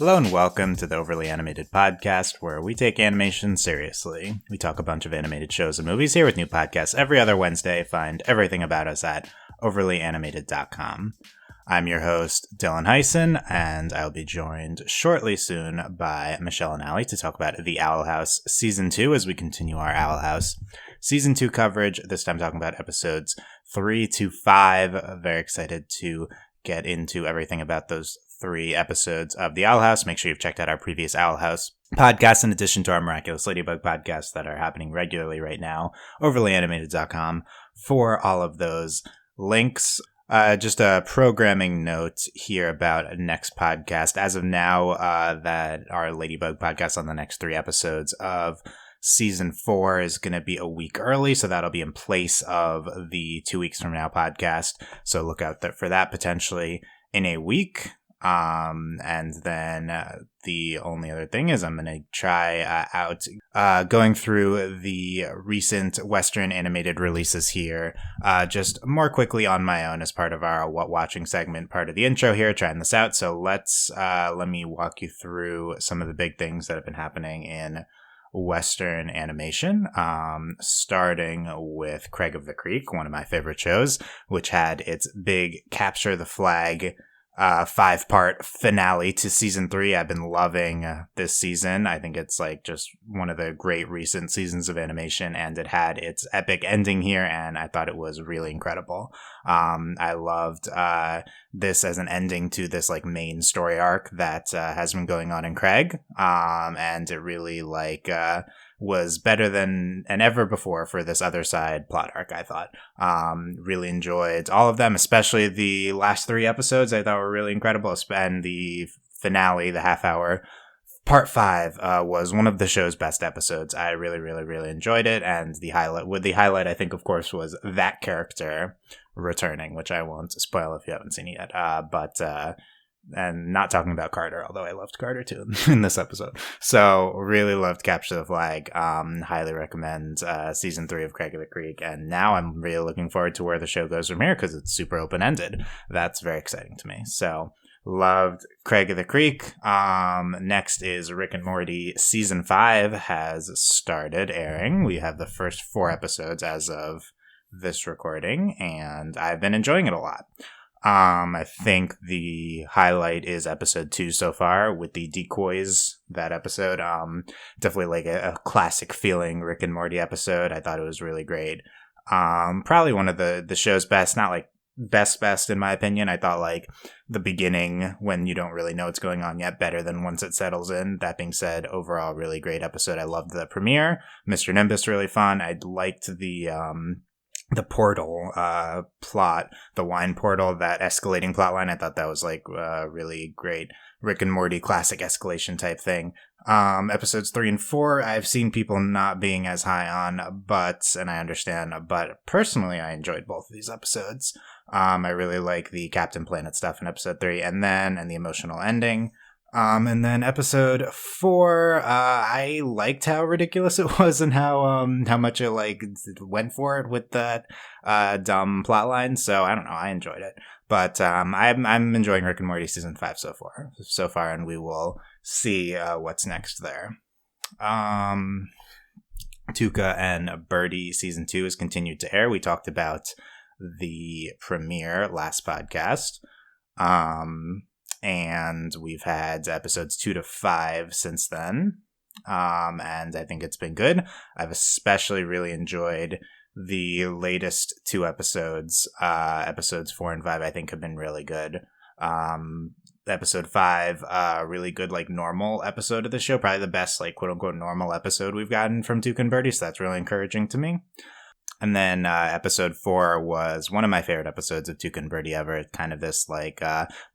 Hello and welcome to the Overly Animated Podcast, where we take animation seriously. We talk a bunch of animated shows and movies here with new podcasts every other Wednesday. Find everything about us at overlyanimated.com. I'm your host, Dylan Hysen, and I'll be joined shortly soon by Michelle and Allie to talk about The Owl House Season 2 as we continue our Owl House Season 2 coverage, this time talking about episodes 3 to 5. Very excited to get into everything about those 3 episodes of The Owl House. Make sure you've checked out our previous Owl House podcasts in addition to our Miraculous Ladybug podcasts that are happening regularly right now, overlyanimated.com for all of those links. Just a programming note here about next podcast. As of now, that our Ladybug podcast on the next 3 episodes of Season 4 is going to be a week early, so that'll be in place of the 2 weeks from now podcast. So look out for that potentially in a week. And then the only other thing is I'm going to try out going through the recent Western animated releases here just more quickly on my own as part of our What Watching segment, part of the intro here, trying this out. So let me walk you through some of the big things that have been happening in Western animation, starting with Craig of the Creek, one of my favorite shows, which had its big Capture the Flag 5-part finale to season 3. I've been loving this season. I think it's like just one of the great recent seasons of animation, and it had its epic ending here, and I thought it was really incredible. I loved this as an ending to this like main story arc that has been going on in Craig, and it really was better than ever before for this other side plot arc, I thought. Really enjoyed all of them, especially the last 3 episodes I thought were really incredible. And the finale, the half-hour part 5, was one of the show's best episodes. I really, really, really enjoyed it. And the highlight, I think, of course, was that character returning, which I won't spoil if you haven't seen it yet. And not talking about Carter, although I loved Carter too in this episode. So really loved Capture the Flag. Highly recommend season 3 of Craig of the Creek. And now I'm really looking forward to where the show goes from here because it's super open-ended. That's very exciting to me. So loved Craig of the Creek. Next is Rick and Morty season 5 has started airing. We have the first 4 episodes as of this recording, and I've been enjoying it a lot. I think the highlight is episode 2 so far with the decoys. That episode, definitely like a classic feeling Rick and Morty episode. I thought it was really great. Probably one of the show's best, not like best in my opinion. I thought like the beginning when you don't really know what's going on yet better than once it settles in. That being said, overall really great episode. I loved the premiere. Mr. Nimbus really fun. I liked the portal plot, the wine portal, that escalating plot line. I thought that was like really great Rick and Morty classic escalation type thing. Episodes 3 and 4 I've seen people not being as high on, and I understand, but personally I enjoyed both of these episodes. I really like the Captain Planet stuff in episode 3 and the emotional ending. And then episode 4, I liked how ridiculous it was and how much it went for it with that dumb plotline. So I don't know, I enjoyed it. But I'm enjoying Rick and Morty season 5 so far, and we will see what's next there. Tuca and Bertie season 2 has continued to air. We talked about the premiere last podcast. And we've had episodes 2 to 5 since then. And I think it's been good. I've especially really enjoyed the latest 2 episodes. Episodes 4 and 5, I think, have been really good. Episode 5, really good, like, normal episode of the show. Probably the best, like, quote-unquote normal episode we've gotten from Tuca and Bertie, so that's really encouraging to me. And then episode 4 was one of my favorite episodes of Tuca and Bertie ever. It's kind of this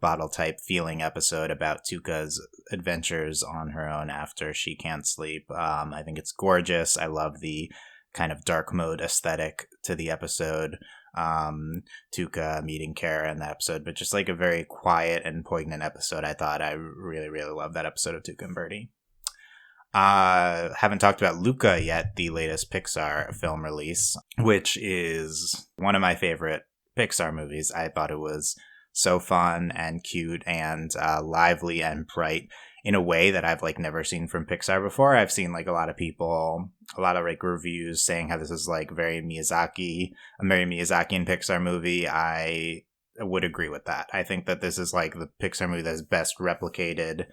bottle-type feeling episode about Tuca's adventures on her own after she can't sleep. I think it's gorgeous. I love the kind of dark mode aesthetic to the episode. Tuca meeting Kara in the episode, but just like a very quiet and poignant episode. I thought I really, really loved that episode of Tuca and Bertie. Haven't talked about Luca yet, the latest Pixar film release, which is one of my favorite Pixar movies. I thought it was so fun and cute and lively and bright in a way that I've like never seen from Pixar before. I've seen like a lot of like reviews saying how this is like a very Miyazaki and Pixar movie. I would agree with that. I think that this is like the Pixar movie that's best replicated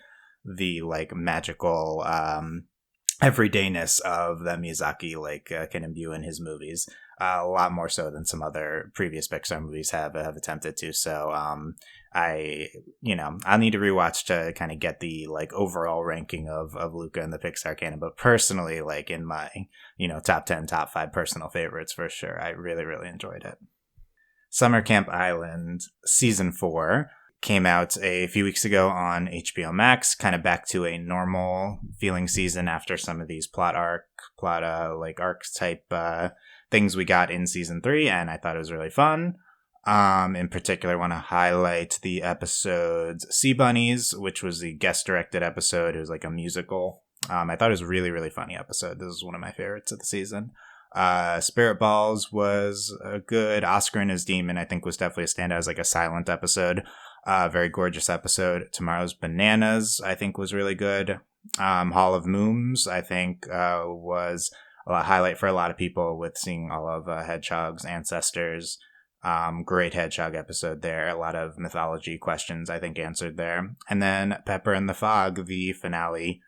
the like magical everydayness of that Miyazaki like can imbue in his movies, a lot more so than some other previous Pixar movies have attempted to. So I'll need to rewatch to kind of get the like overall ranking of Luca and the Pixar canon, but personally, like in my top 10, top 5 personal favorites for sure, I really, really enjoyed it. Summer Camp Island Season 4 came out a few weeks ago on HBO Max, kind of back to a normal feeling season after some of these arcs type things we got in Season 3, and I thought it was really fun. In particular, I want to highlight the episodes Sea Bunnies, which was the guest-directed episode. It was like a musical. I thought it was a really, really funny episode. This is one of my favorites of the season. Spirit Balls was a good. Oscar and His Demon, I think, was definitely a standout as like a silent episode. Very gorgeous episode. Tomorrow's Bananas, I think, was really good. Hall of Mooms, I think, was a highlight for a lot of people with seeing all of Hedgehog's ancestors. Great Hedgehog episode there. A lot of mythology questions, I think, answered there. And then Pepper and the Fog, the finale.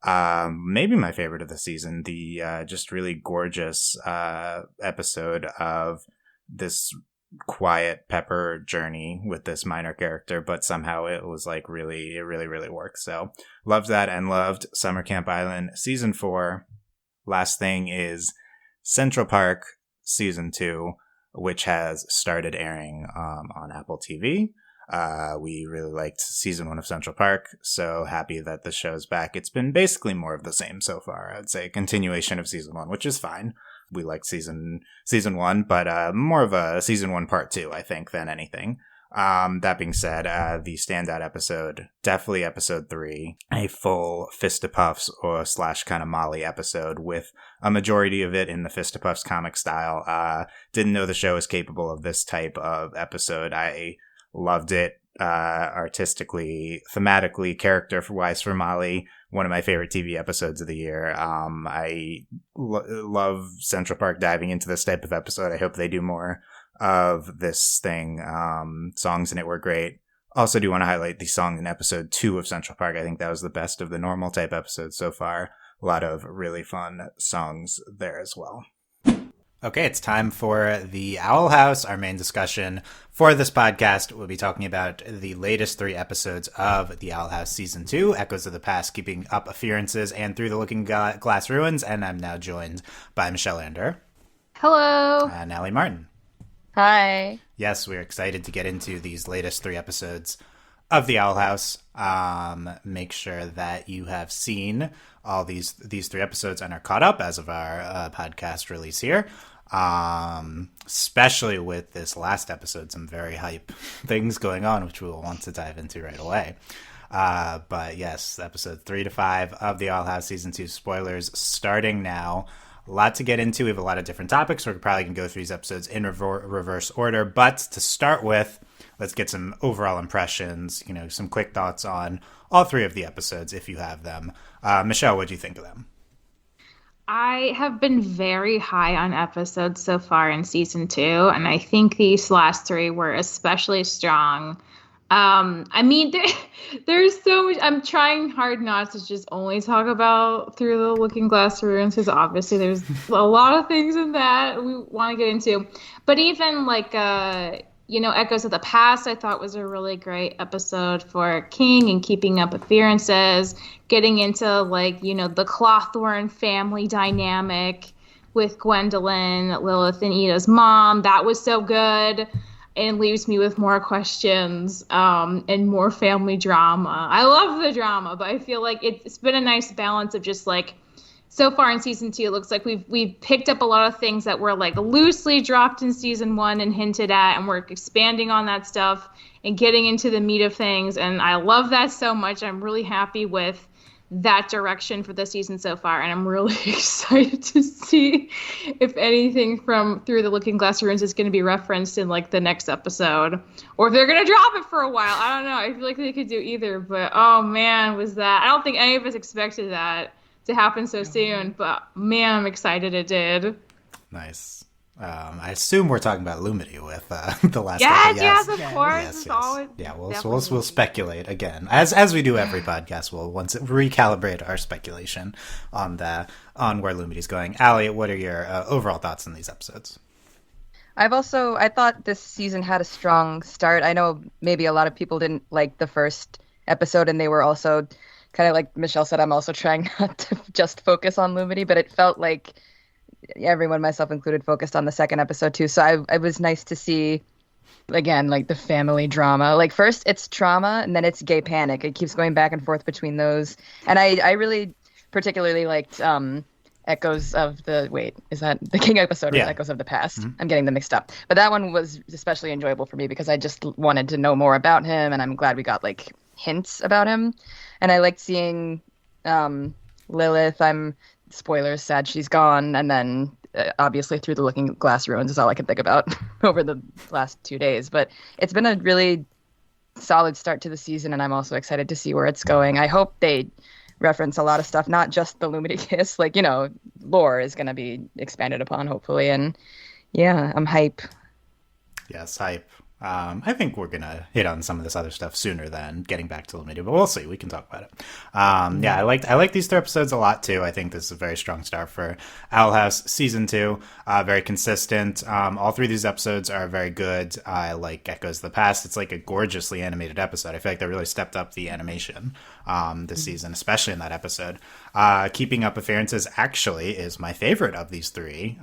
Maybe my favorite of the season. The just really gorgeous episode of this quiet Pepper journey with this minor character, but somehow it was like it really worked. So loved that, and loved Summer Camp Island Season 4. Last thing is Central Park Season 2, which has started airing on Apple TV. We really liked Season 1 of Central Park, so happy that the show's back. It's been basically more of the same so far. I'd say a continuation of Season 1, which is fine. We liked season 1, but more of a Season 1 Part 2, I think, than anything. That being said, the standout episode, definitely episode 3, a full Fistipuffs or / kind of Molly episode with a majority of it in the Fistipuffs comic style. Didn't know the show was capable of this type of episode. I loved it artistically, thematically, character-wise for Molly. One of my favorite TV episodes of the year. I love Central Park diving into this type of episode. I hope they do more of this thing. Songs in it were great. Also do want to highlight the song in episode 2 of Central Park. I think that was the best of the normal type episodes so far. A lot of really fun songs there as well. Okay, it's time for the Owl House, our main discussion for this podcast. We'll be talking about the latest 3 episodes of the Owl House Season 2, Echoes of the Past, Keeping Up A-fear-ances, and Through the Looking Glass Ruins. And I'm now joined by Michelle Anderer. Hello. And Allie Martin. Hi. Yes, we're excited to get into these latest 3 episodes of the Owl House. Make sure that you have seen all these 3 episodes and are caught up as of our podcast release here. Especially with this last episode, some very hype things going on, which we will want to dive into right away. But yes, episode 3 to 5 of the Owl House Season 2, spoilers starting now. A lot to get into. We have a lot of different topics. We're probably going to go through these episodes in reverse order. But to start with, let's get some overall impressions, some quick thoughts on all 3 of the episodes, if you have them. Michelle, what do you think of them? I have been very high on episodes so far in Season 2, and I think these last 3 were especially strong. There's so much. I'm trying hard not to just only talk about Through the Looking Glass Ruins, because obviously there's a lot of things in that we want to get into. But even like, Echoes of the Past, I thought was a really great episode for King and Keeping Up Appearances, getting into the Clothorn family dynamic with Gwendolyn, Lilith, and Ida's mom. That was so good. And leaves me with more questions and more family drama. I love the drama, but I feel like it's been a nice balance of just so far in Season 2, it looks like we've picked up a lot of things that were loosely dropped in Season 1 and hinted at, and we're expanding on that stuff and getting into the meat of things. And I love that so much. I'm really happy with that direction for the season so far, and I'm really excited to see if anything from Through the Looking Glass Ruins is going to be referenced in like the next episode, or if they're going to drop it for a while. I don't know. I feel like they could do either, but oh man, I don't think any of us expected that to happen so soon, but man, I'm excited it did. Nice. I assume we're talking about Lumity with the last. Yes, of course. Yes. Yeah, we'll speculate again, as we do every podcast. We'll once recalibrate our speculation on where Lumity's going. Allie, what are your overall thoughts on these episodes? I thought this season had a strong start. I know maybe a lot of people didn't like the first episode, and they were also kind of like Michelle said. I'm also trying not to just focus on Lumity, but it felt like everyone, myself included, focused on the second episode too. So I was nice to see, again, like the family drama. Like first it's trauma and then it's gay panic. It keeps going back and forth between those. And I really particularly liked Echoes of the is that the King episode or Echoes of the Past? Mm-hmm. I'm getting them mixed up. But that one was especially enjoyable for me because I just wanted to know more about him, and I'm glad we got like hints about him. And I liked seeing Lilith. Spoilers, sad she's gone, and then obviously Through the Looking Glass Ruins is all I can think about over the last 2 days. But it's been a really solid start to the season, and I'm also excited to see where it's going. I hope they reference a lot of stuff, not just the Lumity kiss. Like, lore is going to be expanded upon, hopefully, and yeah, I'm hype. Yes, hype. I think we're going to hit on some of this other stuff sooner than getting back to Lumity, but we'll see. We can talk about it. I like these 3 episodes a lot, too. I think this is a very strong start for Owl House Season 2. Very consistent. All 3 of these episodes are very good. I like Echoes of the Past. It's like a gorgeously animated episode. I feel like they really stepped up the animation this season, especially in that episode. Keeping Up A-fear-ances actually is my favorite of these 3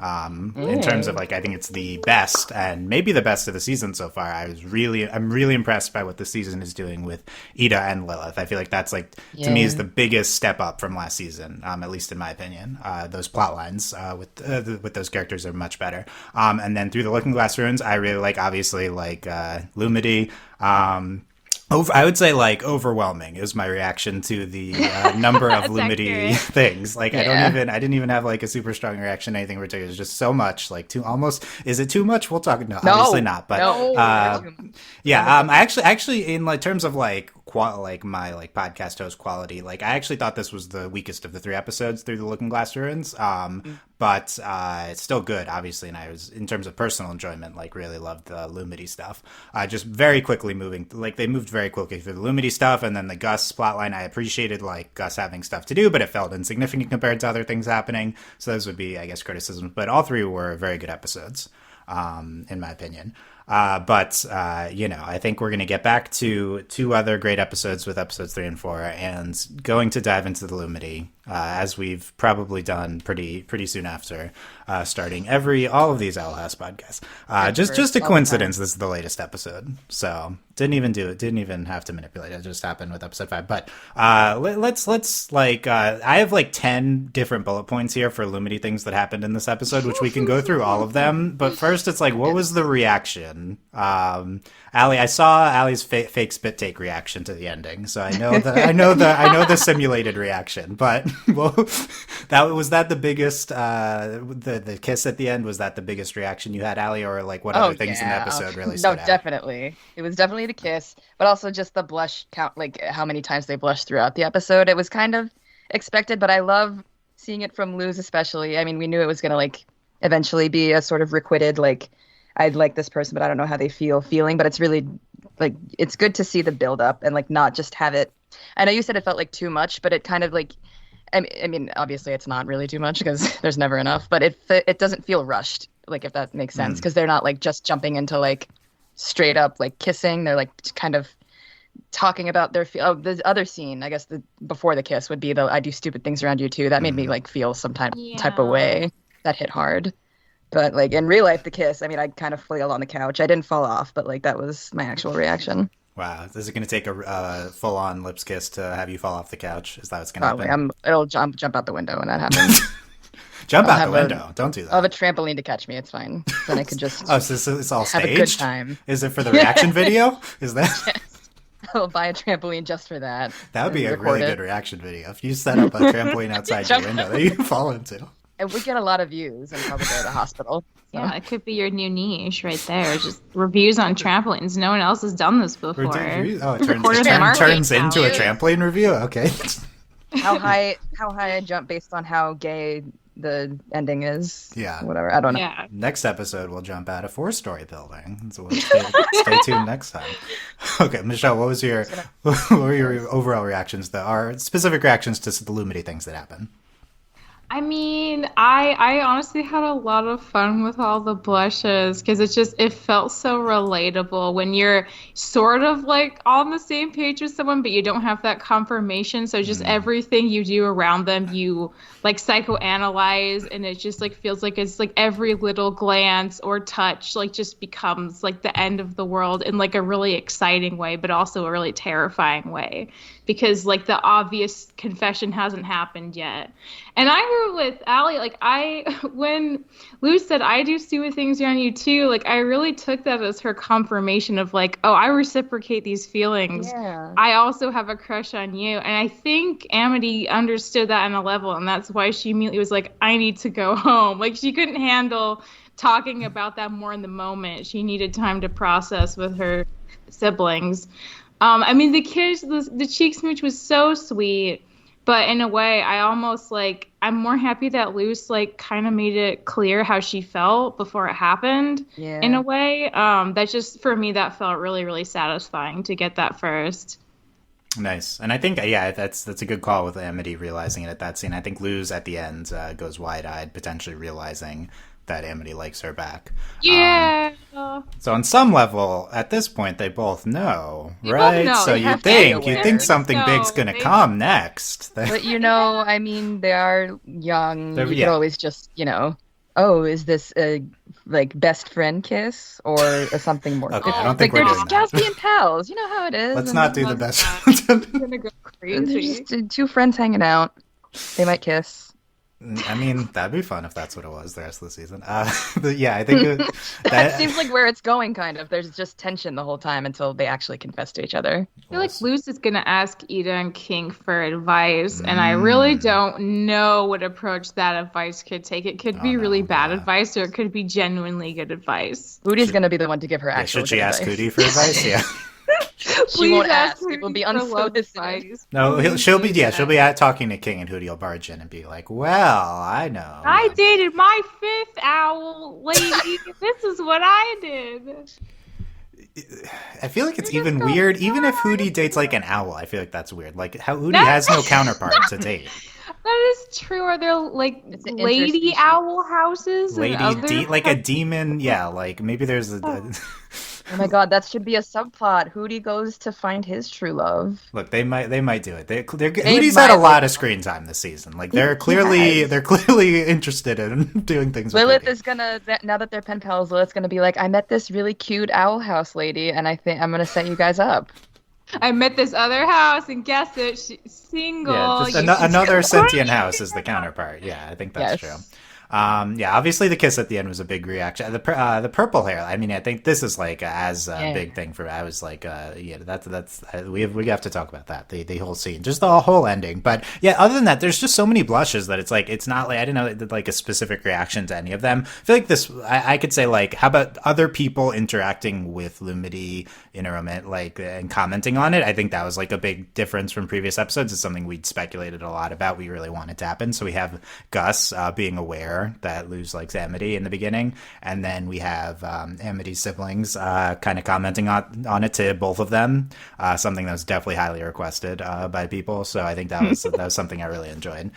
in terms of, like, I think it's the best and maybe the best of the season so far. I'm really impressed by what the season is doing with Ida and Lilith. I feel like that's to me is the biggest step up from last season, at least in my opinion. Those plot lines with those characters are much better. And then Through the Looking Glass Ruins, I really like, obviously, like Lumity. I would say overwhelming is my reaction to the number of Lumity things. Like I didn't even have like a super strong reaction to anything in particular. It's just so much, like is it too much? We'll talk. No, obviously not. But I actually in like terms of like my like podcast host quality, like I actually thought this was the weakest of the 3 episodes Through the Looking Glass Ruins. But it's still good, obviously, and I was, in terms of personal enjoyment, like really loved the Lumity stuff. Just very quickly moving, like they moved very quickly through the Lumity stuff, and then the Gus plotline, I appreciated like Gus having stuff to do, but it felt insignificant compared to other things happening. So those would be, I guess, criticisms. But all 3 were very good episodes, in my opinion. I think we're going to get back to 2 other great episodes with episodes 3 and 4, and going to dive into the Lumity, as we've probably done pretty soon after starting all of these Owl House podcasts. Just a coincidence. This is the latest episode, so didn't even have to manipulate it. It just happened with episode 5. But let's I have like 10 different bullet points here for Lumity things that happened in this episode, which we can go through all of them. But first, it's like, what was the reaction? Allie, I saw Allie's fake spit take reaction to the ending, so I know the simulated reaction. But was that the biggest the kiss at the end? Was that the biggest reaction you had, Allie, or like what other things in the episode really stood out? No, definitely. It was definitely the kiss, but also just the blush count, like how many times they blushed throughout the episode. It was kind of expected, but I love seeing it from Luz especially. I mean, we knew it was gonna like eventually be a sort of requited like, I'd like this person, but I don't know how they feeling. But it's really like, it's good to see the build up and like not just have it. I know you said it felt like too much, but it kind of like, I mean, obviously it's not really too much because there's never enough, but it doesn't feel rushed. Like if that makes sense, because they're not like just jumping into like straight up like kissing. They're like kind of talking about their the other scene. I guess before the kiss would be the I do stupid things around you too. That made me like feel some type of way. That hit hard. But like in real life, the kiss, I mean, I kind of flailed on the couch. I didn't fall off, but like that was my actual reaction. Wow. Is it going to take a full-on lips kiss to have you fall off the couch? Is that what's going to happen? It'll jump out the window when that happens. Jump out the window. Don't do that. I'll have a trampoline to catch me. It's fine. Then I could just so it's all staged? Have a good time. Is it for the reaction video? Is that? Yes. I'll buy a trampoline just for that. That would be a record really it. good reaction video. If you set up a trampoline outside your window that you can fall into. It would get a lot of views and probably go to the hospital. So. Yeah, it could be your new niche right there. Just reviews on trampolines. No one else has done this before. It turns into a trampoline review? Okay. How high I jump based on how gay the ending is. Yeah. Whatever. I don't know. Yeah. Next episode, we'll jump out a 4-story building. So we'll stay tuned next time. Okay, Michelle, what were your overall reactions, our specific reactions to the Lumity things that happen? I mean, I honestly had a lot of fun with all the blushes because it felt so relatable when you're sort of like on the same page with someone, but you don't have that confirmation. So just everything you do around them, you like psychoanalyze, and it just like feels like it's like every little glance or touch like just becomes like the end of the world in like a really exciting way, but also a really terrifying way because like the obvious confession hasn't happened yet. And I agree with Allie, like when Lou said, I do stupid things around you too, like I really took that as her confirmation of like, oh, I reciprocate these feelings. Yeah. I also have a crush on you. And I think Amity understood that on a level, and that's why she immediately was like, I need to go home. Like she couldn't handle talking about that more in the moment. She needed time to process with her siblings. I mean, the kids, the cheek smooch was so sweet. But in a way, I almost like, I'm more happy that Luce like kind of made it clear how she felt before it happened. Yeah. In a way, that just for me that felt really, really satisfying to get that first. Nice. And I think, yeah, that's a good call with Amity realizing it at that scene. I think Luz at the end goes wide-eyed, potentially realizing that Amity likes her back. Yeah. So on some level, at this point, they both know, right? Both know. So you think something big's going to come next. But I mean, they are young. You could always just, oh, is this a like best friend kiss or something more? Okay, I don't think we're doing that. They're just being pals. You know how it is. Let's not do the best. I'm gonna go crazy. They're just two friends hanging out. They might kiss. I mean, that'd be fun if that's what it was the rest of the season. But yeah, I think that seems like where it's going, kind of. There's just tension the whole time until they actually confess to each other. I feel like Luce is going to ask Ida and King for advice, and I really don't know what approach that advice could take. It could be really bad advice, or it could be genuinely good advice. Hooty's going to be the one to give her actual Should she ask Hooty for advice? Yeah. She won't ask. It will be unsolicited. No, she'll be talking to King, and Hooty will barge in and be like, "Well, I know. I dated my 5th owl lady. This is what I did." I feel like it's even weird. Even if Hooty dates like an owl, I feel like that's weird. Like how Hooty has no counterpart to date. That is true. Are there like lady owl houses? Like a demon? Yeah, like maybe there's a. Oh my god, that should be a subplot. Hooty goes to find his true love. Look, they might do it. Hooty's had a lot of screen time this season. Like they're clearly interested in doing things. Lilith is gonna, now that they're pen pals, Lilith's gonna be like, I met this really cute owl house lady, and I think I'm gonna set you guys up. I met this other house, and guess it, she's single. Yeah, just another sentient house is the counterpart. Yeah, I think that's true. Obviously the kiss at the end was a big reaction. The purple hair. I mean, I think this is like big thing for me. I was like, we have to talk about that. The whole scene, just the whole ending. But yeah, other than that, there's just so many blushes that it's not like I didn't know like a specific reaction to any of them. I feel like this. I could say like, how about other people interacting with Lumity in a romantic and commenting on it? I think that was like a big difference from previous episodes. It's something we'd speculated a lot about. We really wanted to happen. So we have Gus being aware that Luz likes Amity in the beginning, and then we have Amity's siblings kind of commenting on it to both of them, something that was definitely highly requested by people. So I think that was something I really enjoyed.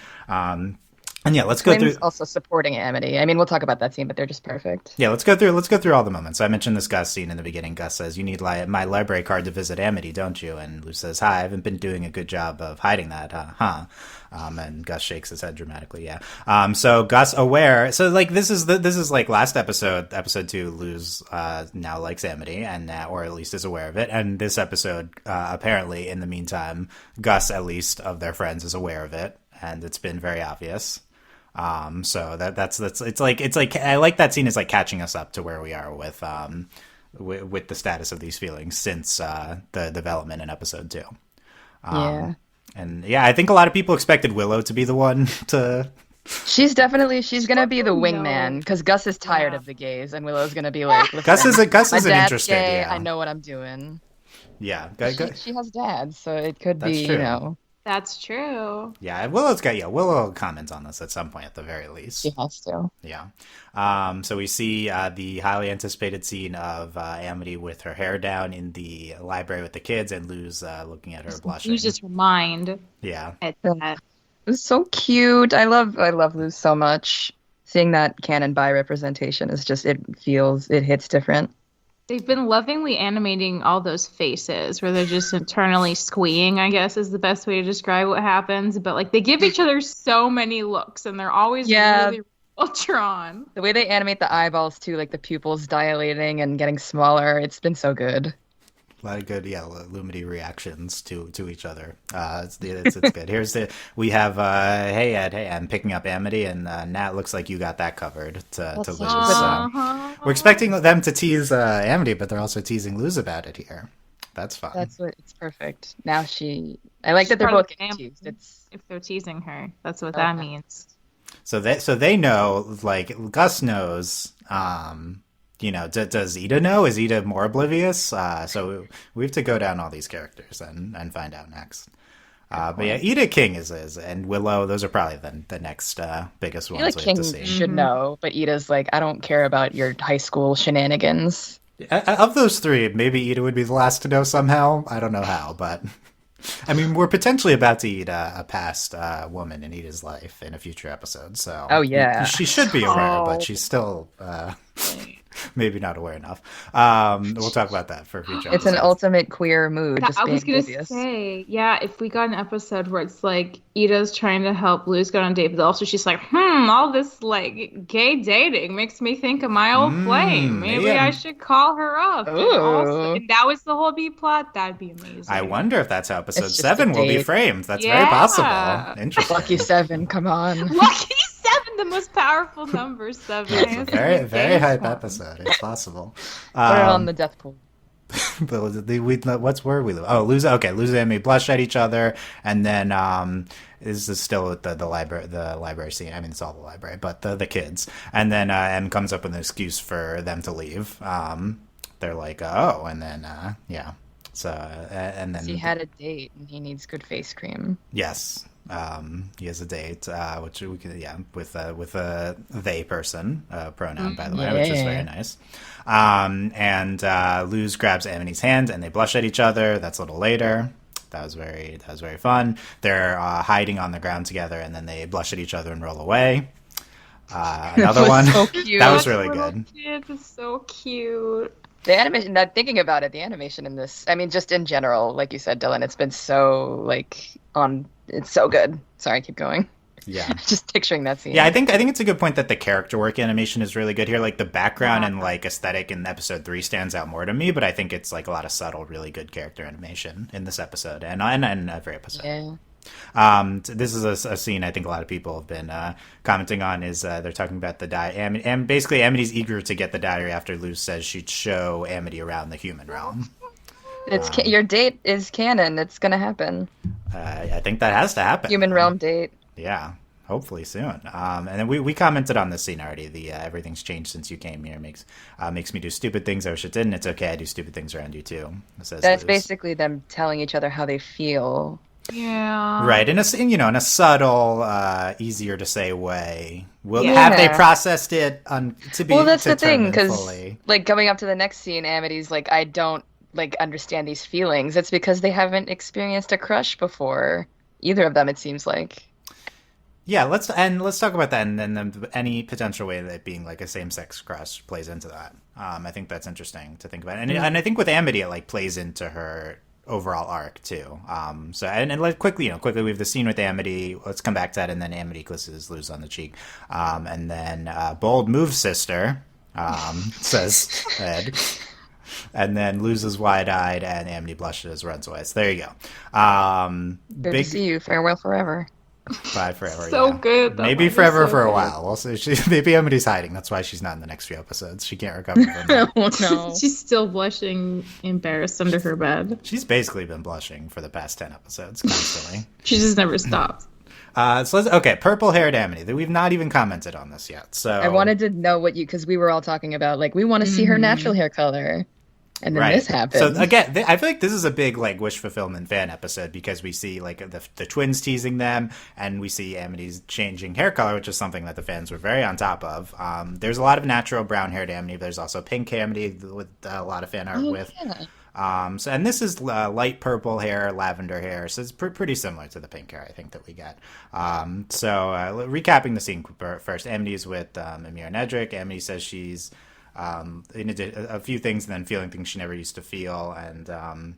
And yeah, let's go through. Also supporting Amity. I mean, we'll talk about that scene, but they're just perfect. Yeah, let's go through all the moments. So I mentioned this Gus scene in the beginning. Gus says, "You need my library card to visit Amity, don't you?" And Luz says, "Hi, I haven't been doing a good job of hiding that, huh?" And Gus shakes his head dramatically. Yeah. So Gus aware. So like this is like last episode 2. Luz now likes Amity, and or at least is aware of it. And this episode, apparently, in the meantime, Gus, at least of their friends, is aware of it, and it's been very obvious. So that's it's like I like that scene is like catching us up to where we are with with the status of these feelings since the development in episode 2. Yeah. And yeah, I think a lot of people expected Willow to be the one to. She's gonna be the wingman because Gus is tired of the gays, and Willow's gonna be like, Gus is an dad's interesting. gay, Yeah. I know what I'm doing. Yeah, she has dads, so it could That's be true. That's true. Yeah, Willow comments on this at some point at the very least. She has to. Yeah. So we see the highly anticipated scene of Amity with her hair down in the library with the kids, and Luz looking at her blushing. Luz's her mind. Yeah. At that. It was so cute. I love Luz so much. Seeing that canon bi representation is just it hits different. They've been lovingly animating all those faces where they're just internally squeeing, I guess is the best way to describe what happens. But like they give each other so many looks and they're always really well drawn. The way they animate the eyeballs too, like the pupils dilating and getting smaller, it's been so good. A lot of good, Lumity reactions to each other. It's good. We have, hey Ed, hey, I'm picking up Amity, and Nat, looks like you got that covered to Luz. So we're expecting them to tease Amity, but they're also teasing Luz about it here. That's fun. It's perfect. Now I like that they're both getting teased. If they're teasing her, that's what that means. So they know, like Gus knows. Does Ida know? Is Ida more oblivious? So we have to go down all these characters and find out next. But yeah, Ida King is and Willow. Those are probably the next biggest ones we have to see. Should know, but Ida's like, I don't care about your high school shenanigans. Of those three, maybe Ida would be the last to know somehow. I don't know how, but I mean, we're potentially about to eat a past woman in Ida's life in a future episode. So she should be aware, but she's still. Maybe not aware enough. We'll talk about that for future episodes. It's an ultimate queer mood. I was going to say, if we got an episode where it's like Ida's trying to help Luz go on a date, but also she's like, all this like gay dating makes me think of my old flame. Maybe I should call her up. And that was the whole B plot. That'd be amazing. I wonder if that's how episode 7 will be framed. That's very possible. Interesting. Lucky 7, come on. Lucky 7, the most powerful number, 7. It's a very, very hype episode. It's possible. Put it on the death pool. What's where we live? Oh, Luz and Amity blush at each other, and then this is still at the library scene. I mean, it's all the library, but the kids. And then M comes up with an excuse for them to leave. They're like, oh, and then So and then he had a date and he needs good face cream. Yes. He has a date, which we can, with a they person pronoun, by the way, which is very nice. And Luz grabs Amity's hand, and they blush at each other. That's a little later. That was very fun. They're hiding on the ground together, and then they blush at each other and roll away. Another one. So cute. That was really good. It's so cute. The animation, not thinking about it, the animation in this, I mean, just in general, like you said, Dylan, it's been so, it's so good. Sorry, keep going. Yeah. Just picturing that scene. Yeah, I think it's a good point that the character work animation is really good here. Like, the background and, aesthetic in episode 3 stands out more to me, but I think it's, a lot of subtle, really good character animation in this episode and every episode. Yeah. This is a scene I think a lot of people have been commenting on. Is they're talking about the diary, and basically Amity's eager to get the diary after Luz says she'd show Amity around the human realm. Your date is canon. It's gonna happen. I think that has to happen. Human realm date. Yeah, hopefully soon. And then we commented on this scene already. The everything's changed since you came here makes me do stupid things I wish it didn't. It's okay, I do stupid things around you too. Says That's Luz. basically them telling each other how they feel. Yeah. Right, in a subtle, easier to say way. Have they processed it to be? Well, that's the thing, because going up to the next scene, Amity's like, I don't understand these feelings. It's because they haven't experienced a crush before. Either of them, it seems like. Yeah, let's talk about that, and then any potential way that being a same-sex crush plays into that. I think that's interesting to think about, and I think with Amity, it plays into her overall arc too. Quickly we have the scene with Amity. Let's come back to that, and then Amity kisses Luz on the cheek, and then bold move, sister, says Ed, and then Luz is wide-eyed, and Amity blushes, runs away. So there you go. Good to see you. Farewell forever. Bye forever. So good. That Maybe line is forever so for a good. while. We'll see. Maybe Amity's hiding. That's why she's not in the next few episodes. She can't recover from that. Oh no. She's still blushing, embarrassed under her bed. She's basically been blushing for the past 10 episodes constantly. She just never stops. Purple-haired Amity. We've not even commented on this yet. So I wanted to know what because we were all talking about like we want to see her natural hair color. And then this happens. So again, I feel like this is a big like wish fulfillment fan episode because we see like the twins teasing them, and we see Amity's changing hair color, which is something that the fans were very on top of. There's a lot of natural brown-haired Amity, but there's also pink Amity with a lot of fan art with. Yeah. And this is light purple hair, lavender hair, so it's pretty similar to the pink hair I think that we get. Recapping the scene first, Amity's with Amir and Edric. Amity says she's a few things and then feeling things she never used to feel, and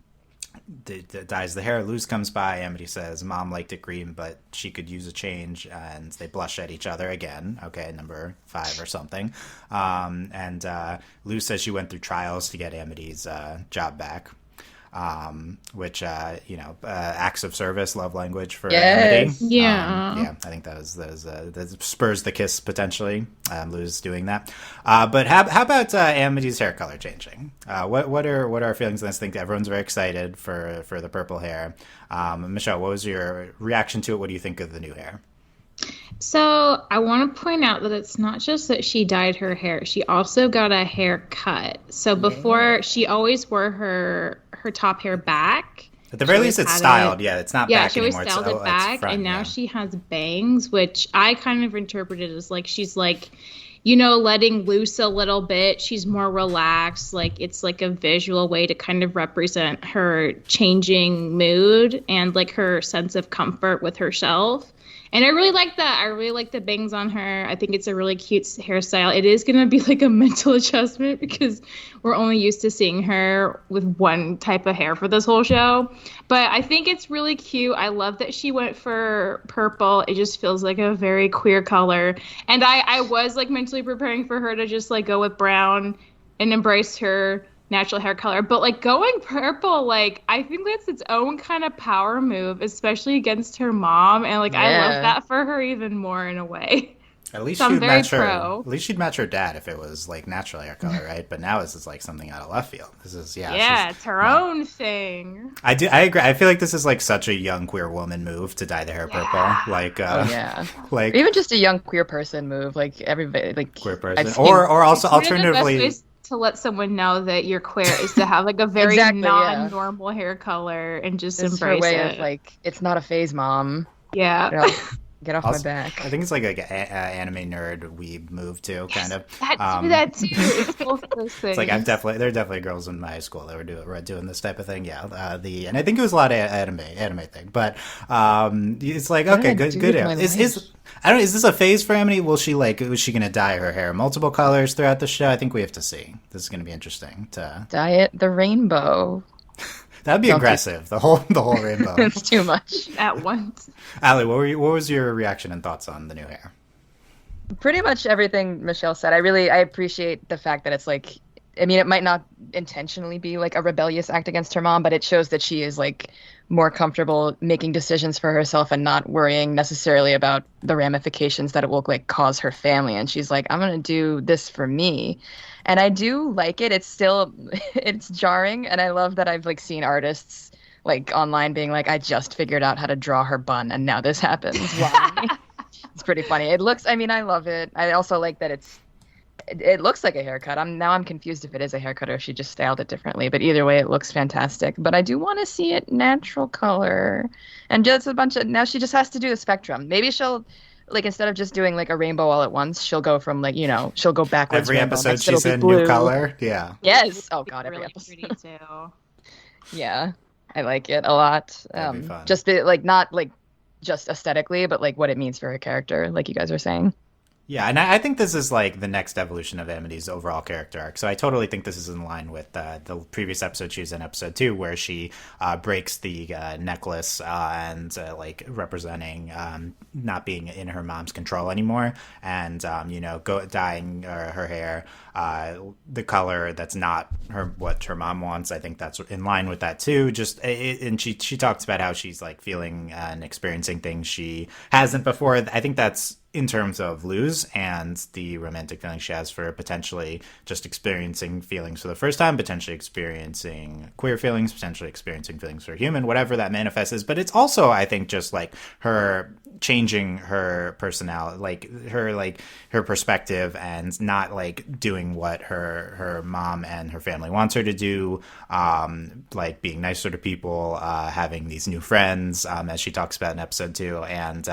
dyes the hair. Luz comes by. Amity says Mom liked it green, but she could use a change, and they blush at each other again. Okay, number 5 or something. Luz says she went through trials to get Amity's job back, which acts of service, love language for Amity. Yeah. I think that spurs the kiss potentially. Luz doing that, but how about Amity's hair color changing? What are our feelings on this? I think everyone's very excited for the purple hair. Michelle, what was your reaction to it? What do you think of the new hair? So I want to point out that it's not just that she dyed her hair. She also got a haircut. So before, she always wore her top hair back. At the very least, it's styled. It's not back she always anymore. styled it back, front, and now she has bangs, which I kind of interpreted as like she's like, letting loose a little bit. She's more relaxed. Like it's like a visual way to kind of represent her changing mood and like her sense of comfort with herself. And I really like that. I really like the bangs on her. I think it's a really cute hairstyle. It is going to be like a mental adjustment because we're only used to seeing her with one type of hair for this whole show. But I think it's really cute. I love that she went for purple. It just feels like a very queer color. And I was like mentally preparing for her to just like go with brown and embrace her natural hair color, but like going purple, like I think that's its own kind of power move, especially against her mom, and like I love that for her even more in a way. At least so she'd match her dad if it was like natural hair color, right? But now it's like something out of left field. This is it's her own thing. I agree. I feel like this is like such a young queer woman move to dye the hair purple. Like like even just a young queer person move. Like everybody, like queer person, or also alternatively. To let someone know that you're queer is to have like a very non-normal hair color and just this embrace is her way it. Of, like, it's not a phase, Mom. Yeah. Get off my back. I think it's like an anime nerd weeb move too, kind of. That too. It's both of those things. It's like there are definitely girls in my school that were doing this type of thing. Yeah, and I think it was a lot of anime thing, but it's like okay, good. Is this a phase for Amity? Was she gonna dye her hair multiple colors throughout the show? I think we have to see. This is gonna be interesting to dye it the rainbow. That'd be aggressive. The whole rainbow. It's too much at once. Allie, what was your reaction and thoughts on the new hair? Pretty much everything Michelle said. I appreciate the fact that it's like, I mean, it might not intentionally be like a rebellious act against her mom, but it shows that she is like more comfortable making decisions for herself and not worrying necessarily about the ramifications that it will like cause her family. And she's like, I'm going to do this for me. And I do like it. It's jarring. And I love that I've like seen artists like online being like, I just figured out how to draw her bun and now this happens. It's pretty funny. I love it. I also like that it looks like a haircut. I'm confused if it is a haircut or if she just styled it differently. But either way, it looks fantastic. But I do want to see it natural color. And just now she just has to do the spectrum. Maybe she'll, like, instead of just doing like a rainbow all at once, she'll go from like, she'll go backwards. Every episode she's in new color. Yeah. Yes. Oh God, every episode. Pretty too. Yeah, I like it a lot. That'd be fun. Just like not like just aesthetically, but like what it means for her character, like you guys are saying. Yeah, and I think this is like the next evolution of Amity's overall character arc. So I totally think this is in line with the previous episode she was in, episode 2, where she breaks the necklace and like representing not being in her mom's control anymore, and dyeing her hair the color that's not what her mom wants. I think that's in line with that too. And she talks about how she's like feeling and experiencing things she hasn't before. I think that's in terms of Luz and the romantic feelings she has for potentially just experiencing feelings for the first time, potentially experiencing queer feelings, potentially experiencing feelings for a human, whatever that manifests is. But it's also, I think, just like her changing her personality, her perspective, and not like doing what her mom and her family wants her to do, like being nicer to people, having these new friends, as she talks about in episode 2, and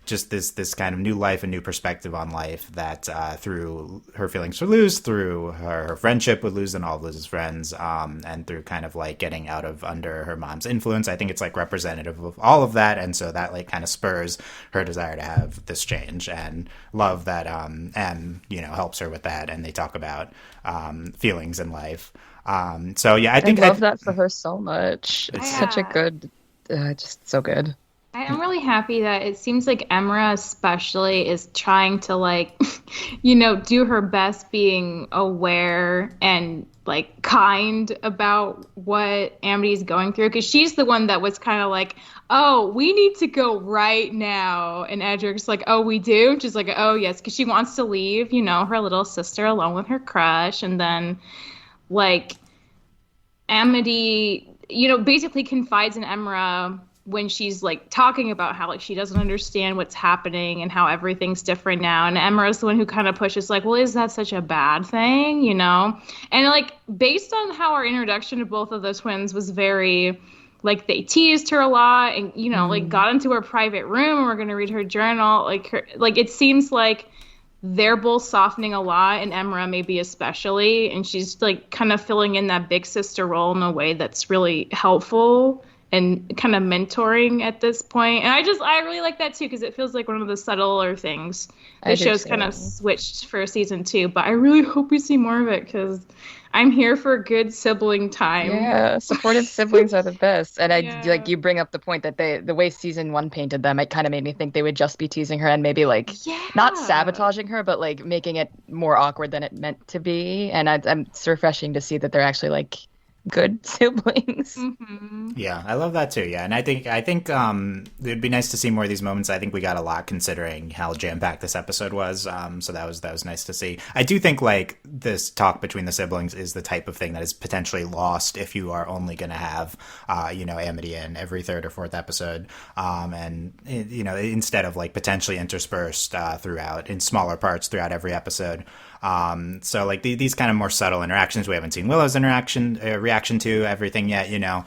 just this kind of new life, a new perspective on life that through her feelings for Luz, through her friendship with Luz and all of Luz's friends, and through kind of like getting out of under her mom's influence. I think it's like representative of all of that, and so that like kind of spurs her desire to have this change, and love that and helps her with that. And they talk about feelings in life. So yeah, I love that for her so much. It's such a good, just so good. I'm really happy that it seems like Emra especially is trying to like, do her best, being aware and like kind about what Amity's going through, because she's the one that was kind of like, oh, we need to go right now, and Edric's like, oh, we do? She's like, oh yes, because she wants to leave her little sister alone with her crush, and then like Amity basically confides in Emra when she's like talking about how like she doesn't understand what's happening and how everything's different now, and Emra's the one who kind of pushes like, well, is that such a bad thing, and like based on how our introduction to both of the twins was very like, they teased her a lot and like got into her private room and we're going to read her journal, like it seems like they're both softening a lot, and Emra maybe especially, and she's like kind of filling in that big sister role in a way that's really helpful and kind of mentoring at this point. And I really like that too, because it feels like one of the subtler things the show's kind of switched for season 2. But I really hope we see more of it, because I'm here for good sibling time. Yeah, supportive siblings are the best. And like you bring up the point that the way season 1 painted them, it kind of made me think they would just be teasing her and maybe like not sabotaging her, but like making it more awkward than it meant to be. And it's refreshing to see that they're actually like good siblings. Mm-hmm. Yeah, I love that too. Yeah, and I think it'd be nice to see more of these moments. I think we got a lot considering how jam-packed this episode was. So that was nice to see. I do think like this talk between the siblings is the type of thing that is potentially lost if you are only going to have Amity in every 3rd or 4th episode, and instead of like potentially interspersed throughout in smaller parts throughout every episode. So like these kind of more subtle interactions, we haven't seen Willow's reaction to everything yet, so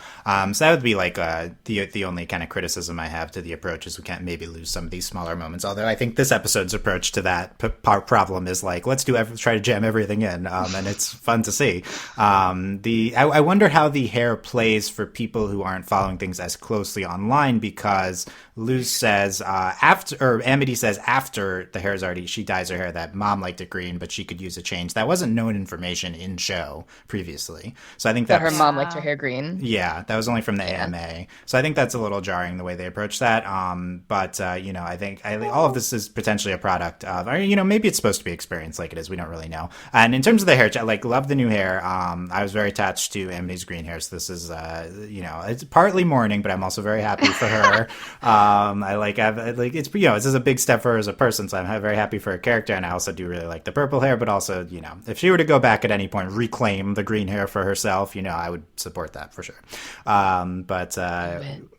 that would be like the only kind of criticism I have to the approach, is we can't maybe lose some of these smaller moments. Although I think this episode's approach to that problem is like, let's try to jam everything in, and it's fun to see. I wonder how the hair plays for people who aren't following things as closely online, because Luz says Amity says after the hair's already, she dyes her hair, that mom liked it green, but she could use a change. That wasn't known information in show previously. So I think that her mom liked her hair green. Yeah, that was only from the AMA. So I think that's a little jarring the way they approach that. But I think all of this is potentially a product of, maybe it's supposed to be experience like it is. We don't really know. And in terms of the hair, like, love the new hair. I was very attached to Amity's green hair. So this is, it's partly mourning, but I'm also very happy for her. This is a big step for her as a person. So I'm very happy for her character. And I also do really like the purple hair, but also, if she were to go back at any point, reclaim the green hair for herself, I would support that for sure. But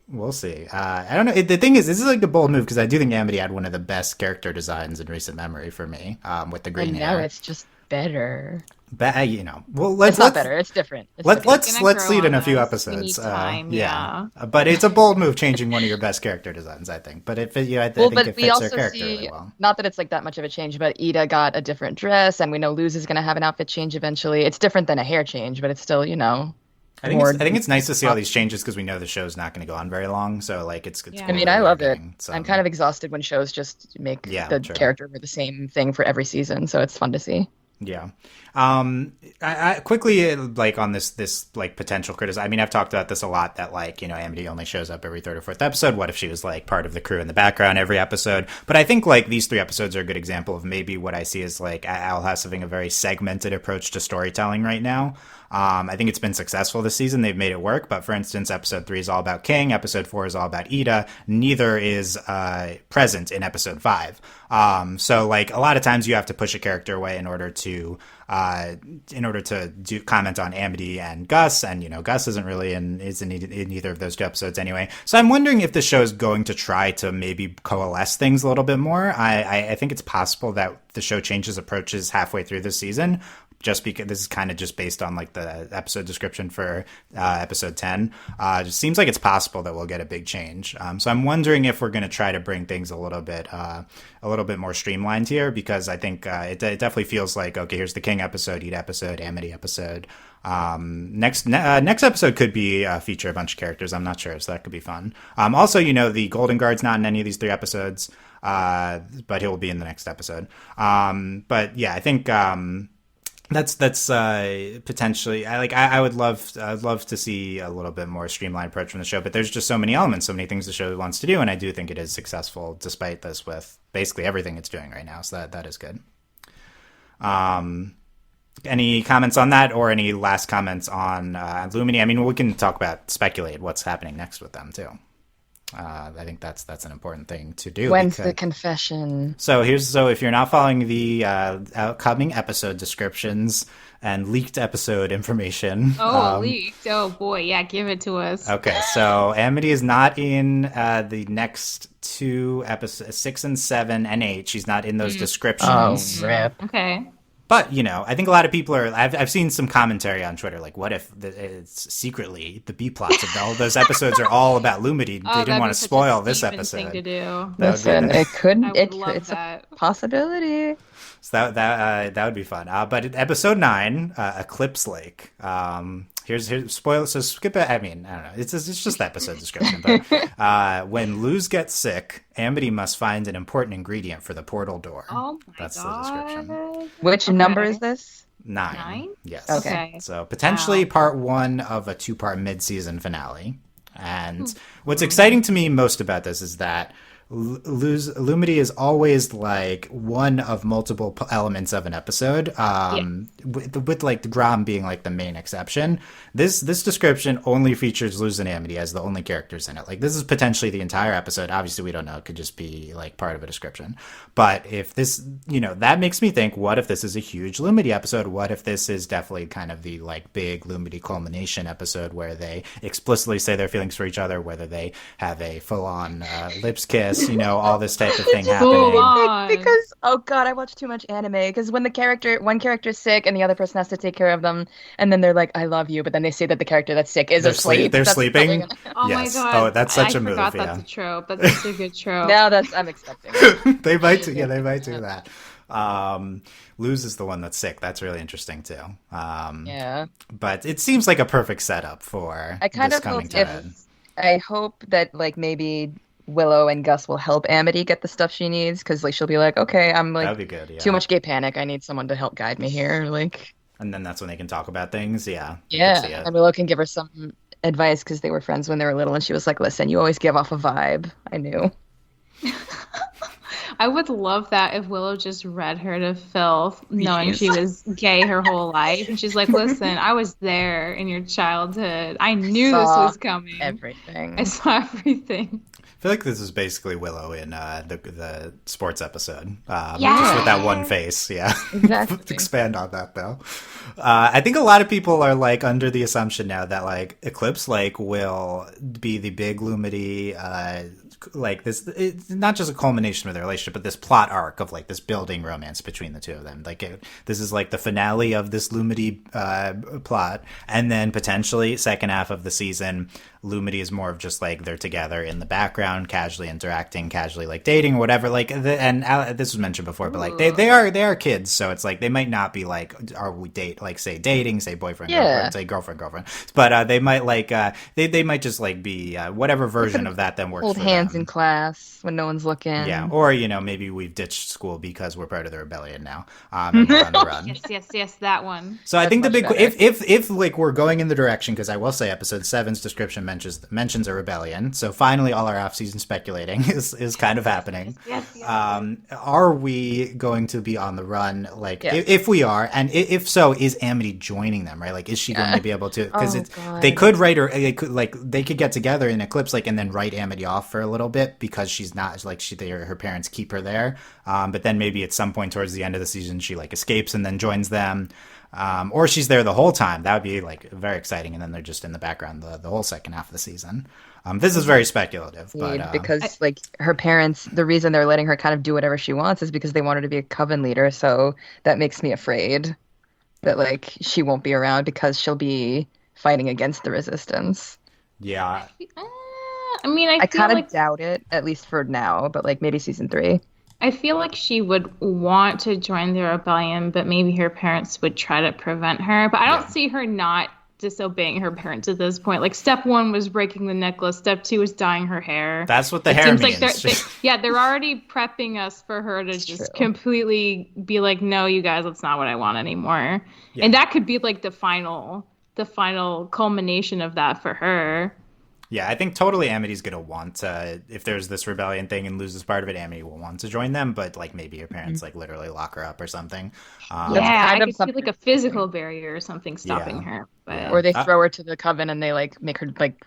we'll see. I don't know. The thing is, this is like a bold move, because I do think Amity had one of the best character designs in recent memory for me, with the green hair. Now it's just better. Well, let's not better. It's different. Let's see it in a few episodes. Time, yeah. But it's a bold move, changing one of your best character designs, I think. But I think it fits her character really well. Not that it's like that much of a change, but Ida got a different dress, and we know Luz is going to have an outfit change eventually. It's different than a hair change, but it's still, I think it's nice to see all these changes, because we know the show's not going to go on very long. So like it's I love it. I'm kind of exhausted when shows just make the character wear the same thing for every season. So it's fun to see. Yeah. I quickly, like, on this like potential criticism. I mean, I've talked about this a lot, that, like, you know, Amity only shows up every third or fourth episode. What if she was like part of the crew in the background every episode? But I think like these 3 episodes are a good example of maybe what I see as like Owl House having a very segmented approach to storytelling right now. I think it's been successful this season. They've made it work. But for instance, episode 3 is all about King. Episode 4 is all about Ida. Neither is present in episode 5. So like a lot of times you have to push a character away in order to do comment on Amity and Gus, and you know Gus isn't really in either of those 2 episodes anyway. So I'm wondering if the show is going to try to maybe coalesce things a little bit more. I think it's possible that the show changes approaches halfway through this season, just because this is kind of just based on like the episode description for episode 10. It just seems like it's possible that we'll get a big change. So I'm wondering if we're going to try to bring things a little bit more streamlined here, because I think it definitely feels like, okay, here's the King episode, Ida episode, Amity episode. Next episode could be feature a bunch of characters. I'm not sure, so that could be fun. Also, you know, the Golden Guard's not in any of these 3 episodes, but he'll be in the next episode. But yeah, I think that's potentially, I would love to see a little bit more streamlined approach from the show, but there's just so many elements, so many things the show wants to do, and I do think it is successful despite this with basically everything it's doing right now. So that is good. Any comments on that, or any last comments on Lumity? I mean, we can speculate what's happening next with them too. I think that's an important thing to do. When's the confession? So if you're not following the upcoming episode descriptions and leaked episode information. Leaked. Oh boy, yeah, give it to us. Okay, so Amity is not in the next 2 episodes, 6 and 7 and 8. She's not in those descriptions. Oh, rip. Okay. But, you know, I think a lot of people I've seen some commentary on Twitter, like, what if it's secretly the B plots of all those episodes are all about Lumity? They didn't want to spoil this episode. Thing to do. Listen, it's a possibility. So that would be fun. But episode 9, Eclipse Lake. Here's spoil. So skip it. I mean, I don't know. It's just the episode description. But when Luz gets sick, Amity must find an important ingredient for the portal door. Oh my That's God. the description. Which number is this? 9. Yes. Okay. So potentially part 1 of a 2-part mid-season finale. And what's exciting to me most about this is that Lumity is always like one of multiple elements of an episode, with like the Grom being like the main exception. This description only features Luz and Amity as the only characters in it. Like, this is potentially the entire episode. Obviously, we don't know. It could just be like part of a description. But if this, you know, that makes me think, what if this is a huge Lumity episode? What if this is definitely kind of the like big Lumity culmination episode where they explicitly say their feelings for each other, whether they have a full-on lips kiss, you know, all this type of thing happening. Because, oh God, I watch too much anime. Because when one character's sick and the other person has to take care of them, and then they're like, "I love you," but then they say that the character that's sick is asleep. They're sleeping. Oh yes. my God! Oh, that's such a move. I forgot that's a trope. That's a good trope. Now I'm expecting. They might do that. Luz is the one that's sick. That's really interesting too. Yeah. But it seems like a perfect setup for this coming to end. I hope that like maybe Willow and Gus will help Amity get the stuff she needs, because like she'll be like, okay, I'm like that'd be good, yeah. Too much gay panic. I need someone to help guide me here. Like, and then that's when they can talk about things. Yeah. And Willow can give her some advice because they were friends when they were little, and she was like, listen, you always give off a vibe. I knew. I would love that if Willow just read her to filth, knowing she was gay her whole life. And she's like, listen, I was there in your childhood. I knew this was coming. Everything. I saw everything. I feel like this is basically Willow in the sports episode. Yeah. Just with that one face. Yeah. Exactly. Expand on that, though. I think a lot of people are like under the assumption now that like Eclipse Lake will be the big Lumity, like this, it's not just a culmination of their relationship, but this plot arc of like this building romance between the two of them. Like this is like the finale of this Lumity plot, and then potentially second half of the season, Lumity is more of just like they're together in the background. around casually interacting, casually like dating or whatever. Like, this was mentioned before, but like they are kids, so it's like they might not be like, are we say dating, say boyfriend, girlfriend, say girlfriend, but they might like they might just like be whatever version of that then works. Hold for hands them. in class when no one's looking. Yeah, or maybe we've ditched school because we're part of the rebellion now, and we're on the run. Yes, that one. So I think the big if like we're going in the direction, because I will say episode 7's description mentions a rebellion. So finally, all our off-season speculating is kind of happening. Yes. Are we going to be on the run? Like, if we are, and if so, is Amity joining them? Right? Like, is she going to be able to? Because they could write her. They could get together in Eclipse, like, and then write Amity off for a little bit because she's not like her parents keep her there. But then maybe at some point towards the end of the season, she like escapes and then joins them. Or she's there the whole time. That would be like very exciting, and then they're just in the background the whole second half of the season. This is very speculative, but because like her parents, the reason they're letting her kind of do whatever she wants is because they want her to be a coven leader. So that makes me afraid that like she won't be around because she'll be fighting against the resistance. Yeah. I mean, I kind of doubt it, at least for now, but like maybe season 3. I feel like she would want to join the rebellion, but maybe her parents would try to prevent her. But I don't see her not disobeying her parents at this point. Like, step 1 was breaking the necklace. Step 2 was dyeing her hair. That's what the hair means. Like they're already prepping us for her to just completely be like, no, you guys, that's not what I want anymore. Yeah. And that could be like the final culmination of that for her. Yeah, I think totally Amity's going to want to, if there's this rebellion thing and loses part of it, Amity will want to join them, but like maybe her parents like literally lock her up or something. I could see like a physical barrier or something stopping her. But... Or they throw her to the coven and they like make her like,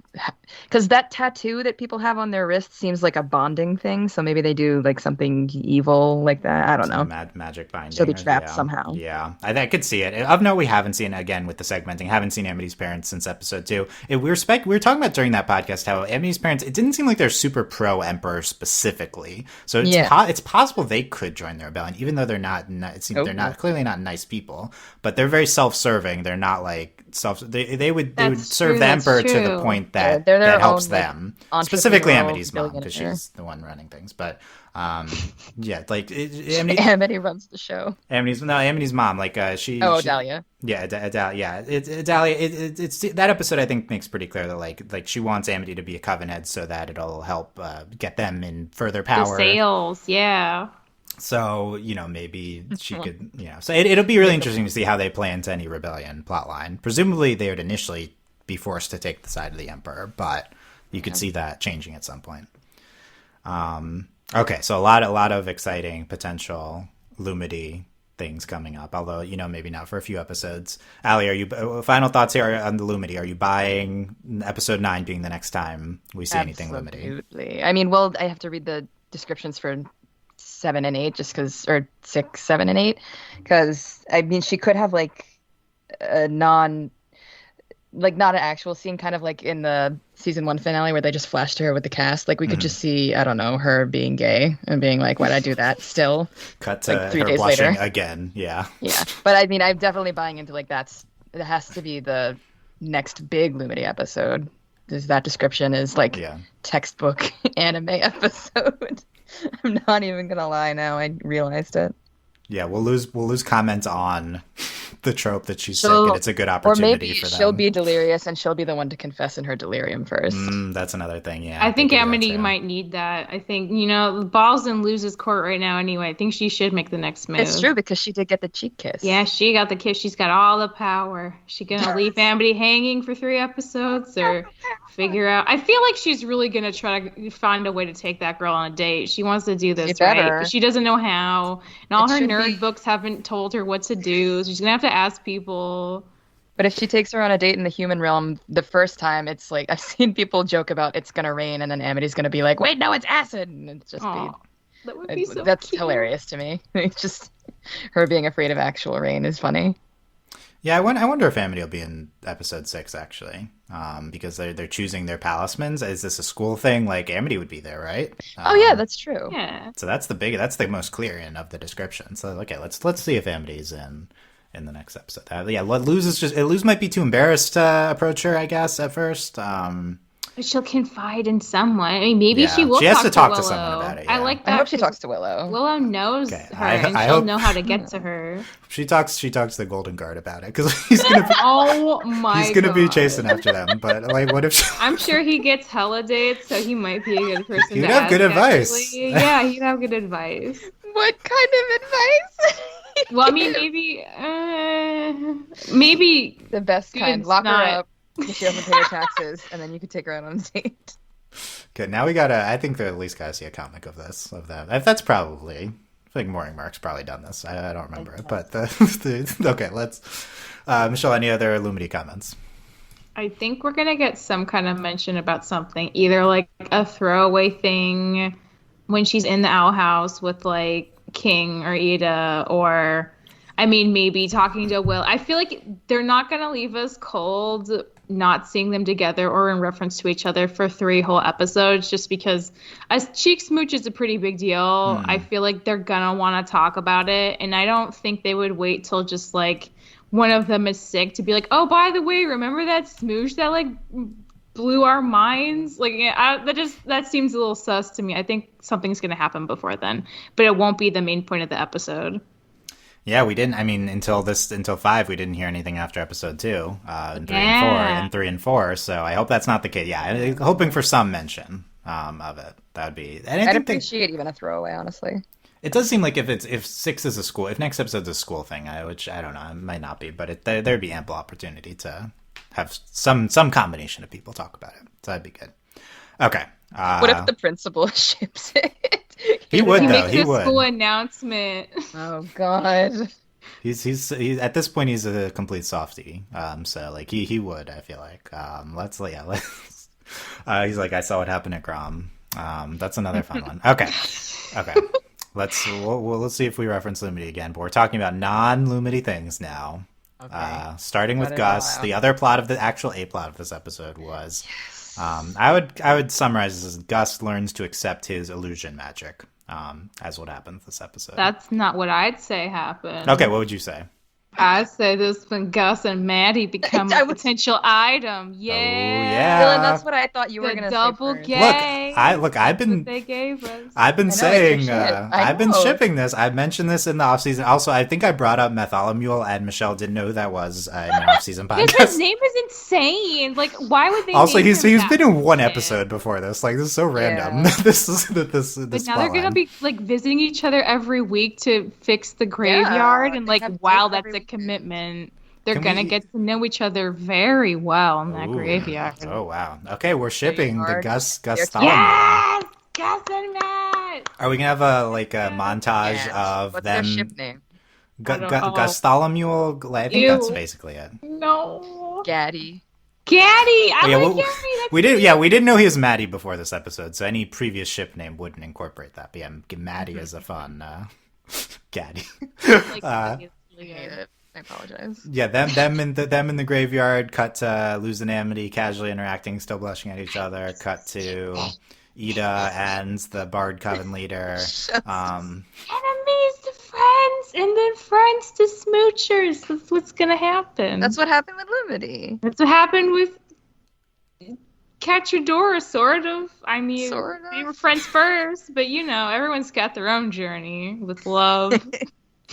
because that tattoo that people have on their wrist seems like a bonding thing, so maybe they do like something evil like that. I don't know. Magic binding. She'll be trapped somehow. Yeah, I could see it. Of note, we haven't seen, again with the segmenting, haven't seen Amity's parents since episode 2. We were talking about during that podcast how Amity's parents, it didn't seem like they're super pro Emperor specifically. So it's possible they could join the rebellion, even though they're not. They're clearly not nice people, but they're very self-serving. They're not like they would serve the Emperor to the point that helps them. Specifically Amity's mom, because she's the one running things. But Amity runs the show. Amity's mom, like Adalia. Yeah, Adalia. Adalia. It's that episode I think makes pretty clear that like she wants Amity to be a coven head so that it'll help get them in further power. The sales, yeah. So, maybe she could, So it'll be really interesting to see how they play into any rebellion plotline. Presumably, they would initially be forced to take the side of the Emperor, but you could see that changing at some point. Okay, so a lot of exciting potential Lumity things coming up, although, maybe not for a few episodes. Allie, are you final thoughts here on the Lumity? Are you buying episode 9 being the next time we see anything Lumity? Absolutely. I mean, well, I have to read the descriptions for 7 and 8 just because, or 6, 7, and 8, because I mean she could have like a not an actual scene, kind of like in the season 1 finale where they just flashed her with the cast. Like we could just see, I don't know, her being gay and being like, why'd I do that? Still cut to like 3 her days blushing later again. Yeah, but I mean I'm definitely buying into like it has to be the next big Lumity episode. That description is like textbook anime episode. I'm not even gonna lie. Now I realized it. Yeah, we'll lose comments on the trope that she's sick, and it's a good opportunity for them. She'll be delirious, and she'll be the one to confess in her delirium first. That's another thing. Yeah, I think Amity might need that. I think the ball's in Luz's court right now. Anyway, I think she should make the next move. It's true because she did get the cheek kiss. Yeah, she got the kiss. She's got all the power. She gonna leave Amity hanging for 3 episodes, or figure out? I feel like she's really gonna try to find a way to take that girl on a date. She wants to do this, right? She doesn't know how, and all her nerd books haven't told her what to do. So she's gonna have to ask people. But if she takes her on a date in the human realm the first time, it's like I've seen people joke about it's gonna rain, and then Amity's gonna be like, "Wait, no, it's acid," and it's just that would be so that's cute. Hilarious to me. It's just her being afraid of actual rain is funny. Yeah, I wonder if Amity will be in episode 6 actually, because they're choosing their palismans. Is this a school thing? Like Amity would be there, right? Oh yeah, that's true. Yeah. So that's the most clear in of the description. So okay, let's see if Amity's in the next episode. Luz might be too embarrassed to approach her, I guess, at first. I but she'll confide in someone. I mean, maybe she will. She has talk to talk to Willow. someone about it. I Yeah. like that. I hope she talks to Willow. Willow knows Okay, her, and I she'll hope- know how to get to her. She talks to the Golden Guard about it because he's gonna be, Oh my! he's gonna be God. chasing after them. But like, what if? I'm sure he gets hella dates, so he might be a good person. He'd to have ask, good advice. actually. Yeah, he'd have good advice. What kind of advice? Well, I mean, maybe The best kind. It's Lock not- her up if she doesn't pay her taxes, and then you could take her out on a date. Okay, now we gotta. I think they at least gotta see a comic of that. That's probably. I think Morning Mark's probably done this. I don't remember it, but okay. Let's. Michelle, any other Lumity comments? I think we're gonna get some kind of mention about something, either like a throwaway thing when she's in the owl house with like King or Ida, or I mean maybe talking to Will. I feel like they're not gonna leave us cold not seeing them together or in reference to each other for 3 whole episodes, just because a cheek smooch is a pretty big deal. I feel like they're gonna want to talk about it, and I don't think they would wait till just like one of them is sick to be like, oh, by the way, remember that smooch that like blew our minds? Like, yeah, that seems a little sus to me. I think something's gonna happen before then, but it won't be the main point of the episode. Yeah, we didn't. I mean, until 5, we didn't hear anything after episode 2, and 3 and 4, and 3 and 4. So I hope that's not the case. Yeah, I'm hoping for some mention of it. That would be. And I'd appreciate even a throwaway, honestly. It does seem like if 6 is a school, if next episode's a school thing, which I don't know, it might not be, but there'd be ample opportunity to have some combination of people talk about it. So that'd be good. Okay. What if the principal ships it? He would, He though. makes He a would. school announcement. Oh God. He's at this point he's a complete softie. So like he would, I feel like. Let's. He's like, I saw what happened at Grom. That's another fun one. Okay. Let's see if we reference Lumity again. But we're talking about non-Lumity things now. Okay. Starting with Let it Gus. all out. The other plot of the actual A plot of this episode was, I would summarize this as Gus learns to accept his illusion magic. As what happens this episode. That's not what I'd say happened. Okay, what would you say? I'd say this when Gus and Maddie become a potential item. Yeah. Oh, yeah. Dylan, that's what I thought you were The gonna double say first. gay. I've What been they gave us. I've been I know, saying it's your shit. I've been know. shipping this. I mentioned this in the off season. Also, I think I brought up Mattholomule, and Michelle didn't know who that was in an off season Because podcast. his name is insane. Like, why would they? Also, name he's him been that in one shit? episode before this. Like, this is so random. Yeah. this But now they're gonna plotline. be like visiting each other every week to fix the graveyard, and they like, have wow, dates that's every a weekend. commitment. They're Can gonna we- get to know each other very well in that Ooh. graveyard. Oh wow. Okay, we're shipping the Graveyard. Gus They're Tholomule. Yes, Gus and Matt. Are we gonna have a montage Yes. of What's them? their ship name? I don't know. Gus Tholomule. I think that's Ew. basically it. No, Gaddy. Gaddy. I Yeah, like well, Gaddy. That's we didn't know he was Maddie before this episode, so any previous ship name wouldn't incorporate that. But yeah, Maddie is a fun Gaddy. like, uh, it's really I hate good. it. I apologize. Yeah, them in the graveyard. Cut to Luz and Amity casually interacting, still blushing at each other. Cut to Ida and the Bard Coven leader. Enemies to friends, and then friends to smoochers. That's what's gonna happen. That's what happened with Lumity. That's what happened with Cachadora, sort of. I mean, Sort they of. were friends first, but you know, everyone's got their own journey with love.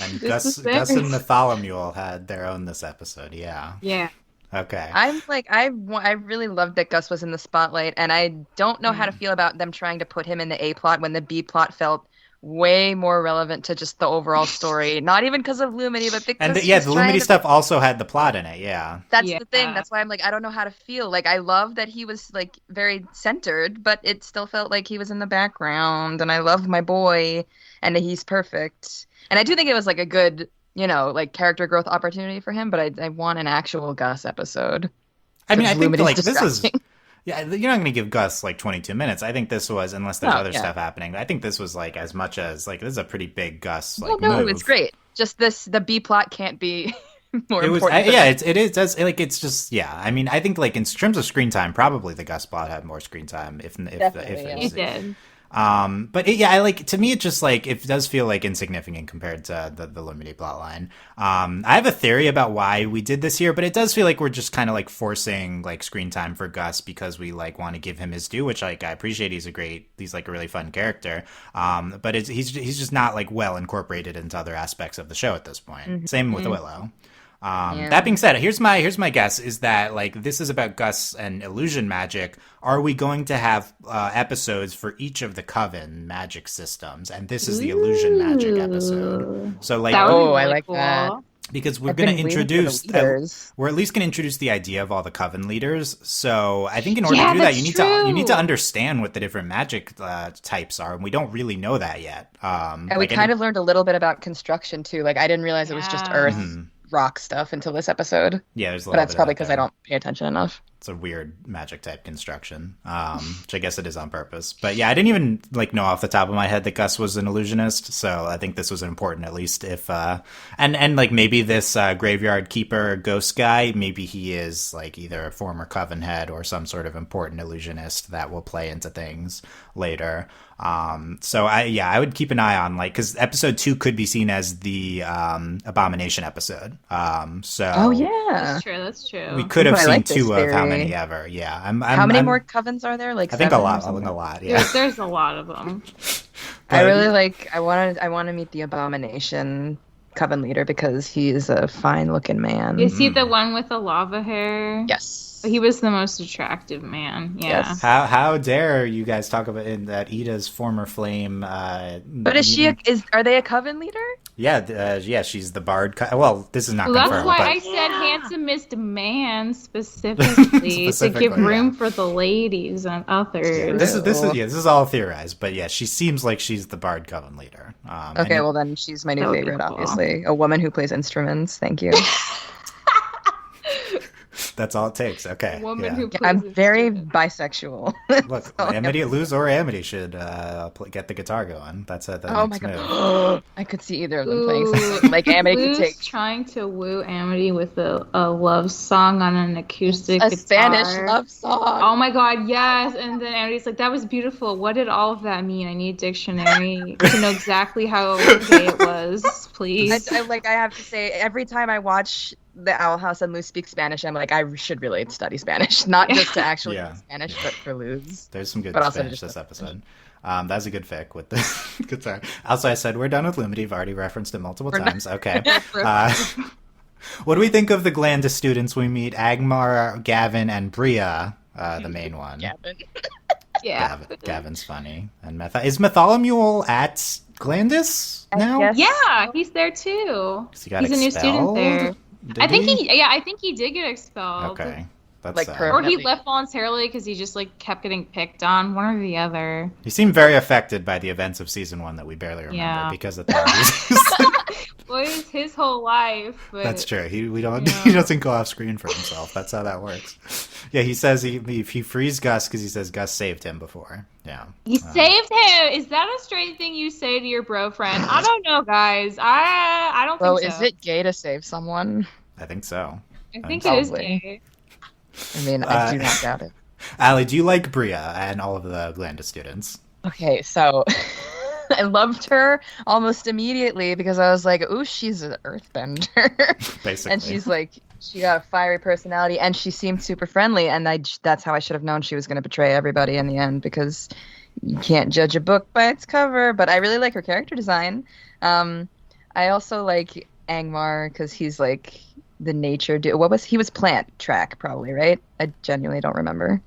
And This is Gus theirs. and Mattholomule had their own this episode. Yeah. Yeah. Okay. I'm like, I really loved that Gus was in the spotlight, and I don't know how to feel about them trying to put him in the A plot when the B plot felt way more relevant to just the overall story. Not even because of Lumity, but because And the he's trying Lumity to- stuff also had the plot in it. Yeah. That's Yeah. the thing. That's why I'm like, I don't know how to feel. Like, I love that he was like very centered, but it still felt like he was in the background. And I love my boy, and he's perfect. And I do think it was like a good, like character growth opportunity for him. But I want an actual Gus episode. I mean, I Because think Lumity's like this is. distracting. Yeah, you're not going to give Gus like 22 minutes. I think this was, unless there's No, other yeah. stuff happening. I think this was like as much as like this is a pretty big Gus like Well, no, move. it's great. Just the B plot can't be more It was, important. than yeah, that. it is. Like it's just, yeah. I mean, I think like in terms of screen time, probably the Gus plot had more screen time. If Definitely, it yeah. was, It did. But to me, it just like, it does feel like insignificant compared to the Lumity plotline. I have a theory about why we did this here, but it does feel like we're just kind of like forcing like screen time for Gus because we like want to give him his due, which like I appreciate. He's like a really fun character. But he's just not like well incorporated into other aspects of the show at this point. Mm-hmm. Same with Willow. That being said, here's my guess is that like this is about Gus and illusion magic. Are we going to have episodes for each of the Coven magic systems? And this is the illusion magic episode. So like, I like cool. that. Because we're going to introduce, we're at least going to introduce the idea of all the Coven leaders. So I think in order to do that, you need to understand what the different magic types are, and we don't really know that yet. And we kind of learned a little bit about construction too. Like I didn't realize it was just Earth. Mm-hmm. Rock stuff until this episode. Yeah, there's a lot. But that's probably because I don't pay attention enough. It's a weird magic type construction, which I guess it is on purpose. But yeah, I didn't even like know off the top of my head that Gus was an illusionist. So I think this was important, at least if and like maybe this graveyard keeper ghost guy, maybe he is like either a former Coven head or some sort of important illusionist that will play into things later. So I would keep an eye on like, cause episode 2 could be seen as the, Abomination episode. Oh yeah. That's true. We could have seen 2 of how many ever. Yeah. How many more Covens are there? Like I think a lot. Yeah. There's a lot of them. I really like, I want to meet the Abomination Coven leader because he's a fine looking man. Is he the one with the lava hair? Yes. He was the most attractive man. Yeah. Yes. How dare you guys talk about in that Ida's former flame? But are they a Coven leader? Yeah, she's the bard. Well, this is not confirmed. That's why I said handsomest man specifically to give room for the ladies and others. Yeah, this is all theorized, but yeah, she seems like she's the bard Coven leader. Okay, well then she's my new favorite, obviously. A woman who plays instruments. Thank you. That's all it takes. Okay. I'm very bisexual. Look, Amity, lose or Amity should get the guitar going. That's the next move. I could see either of them playing something. Like Amity could take. Trying to woo Amity with a love song on an acoustic guitar. Spanish love song. Oh my god, yes. And then Amity's like, that was beautiful. What did all of that mean? I need a dictionary to know exactly how gay it was, please. I have to say, every time I watch The Owl House and Luz speak Spanish, I'm like, I should really study Spanish, not just to actually speak Spanish, but for Luz. There's some good Spanish this episode. That's a good fic with the guitar. Also, I said we're done with Lumity. I've already referenced it multiple times. Okay. What do we think of the Glandis students we meet? Agmar, Gavin, and Bria, the main one. Gavin. Yeah. Gavin's funny. And is Mattholomule at Glandis now? Yeah, he's there too. He's a new student there. I think he did get expelled. Okay. That's like or he left voluntarily because he just like kept getting picked on, one or the other. He seemed very affected by the events of season 1 that we barely remember because of that. Well, it's his whole life. But, that's true. He doesn't go off screen for himself. That's how that works. Yeah, he says he frees Gus because he says Gus saved him before. Yeah, he saved him. Is that a straight thing you say to your bro friend? I don't know, guys. I don't think so. Is it gay to save someone? I think so. I think it is gay. I mean, I do not doubt it. Allie, do you like Bria and all of the Glandis students? Okay, so I loved her almost immediately because I was like, ooh, she's an earthbender. Basically. And she's like, she got a fiery personality and she seemed super friendly. And that's how I should have known she was going to betray everybody in the end because you can't judge a book by its cover. But I really like her character design. I also like Angmar because he's like the nature dude. He was plant track probably, right? I genuinely don't remember.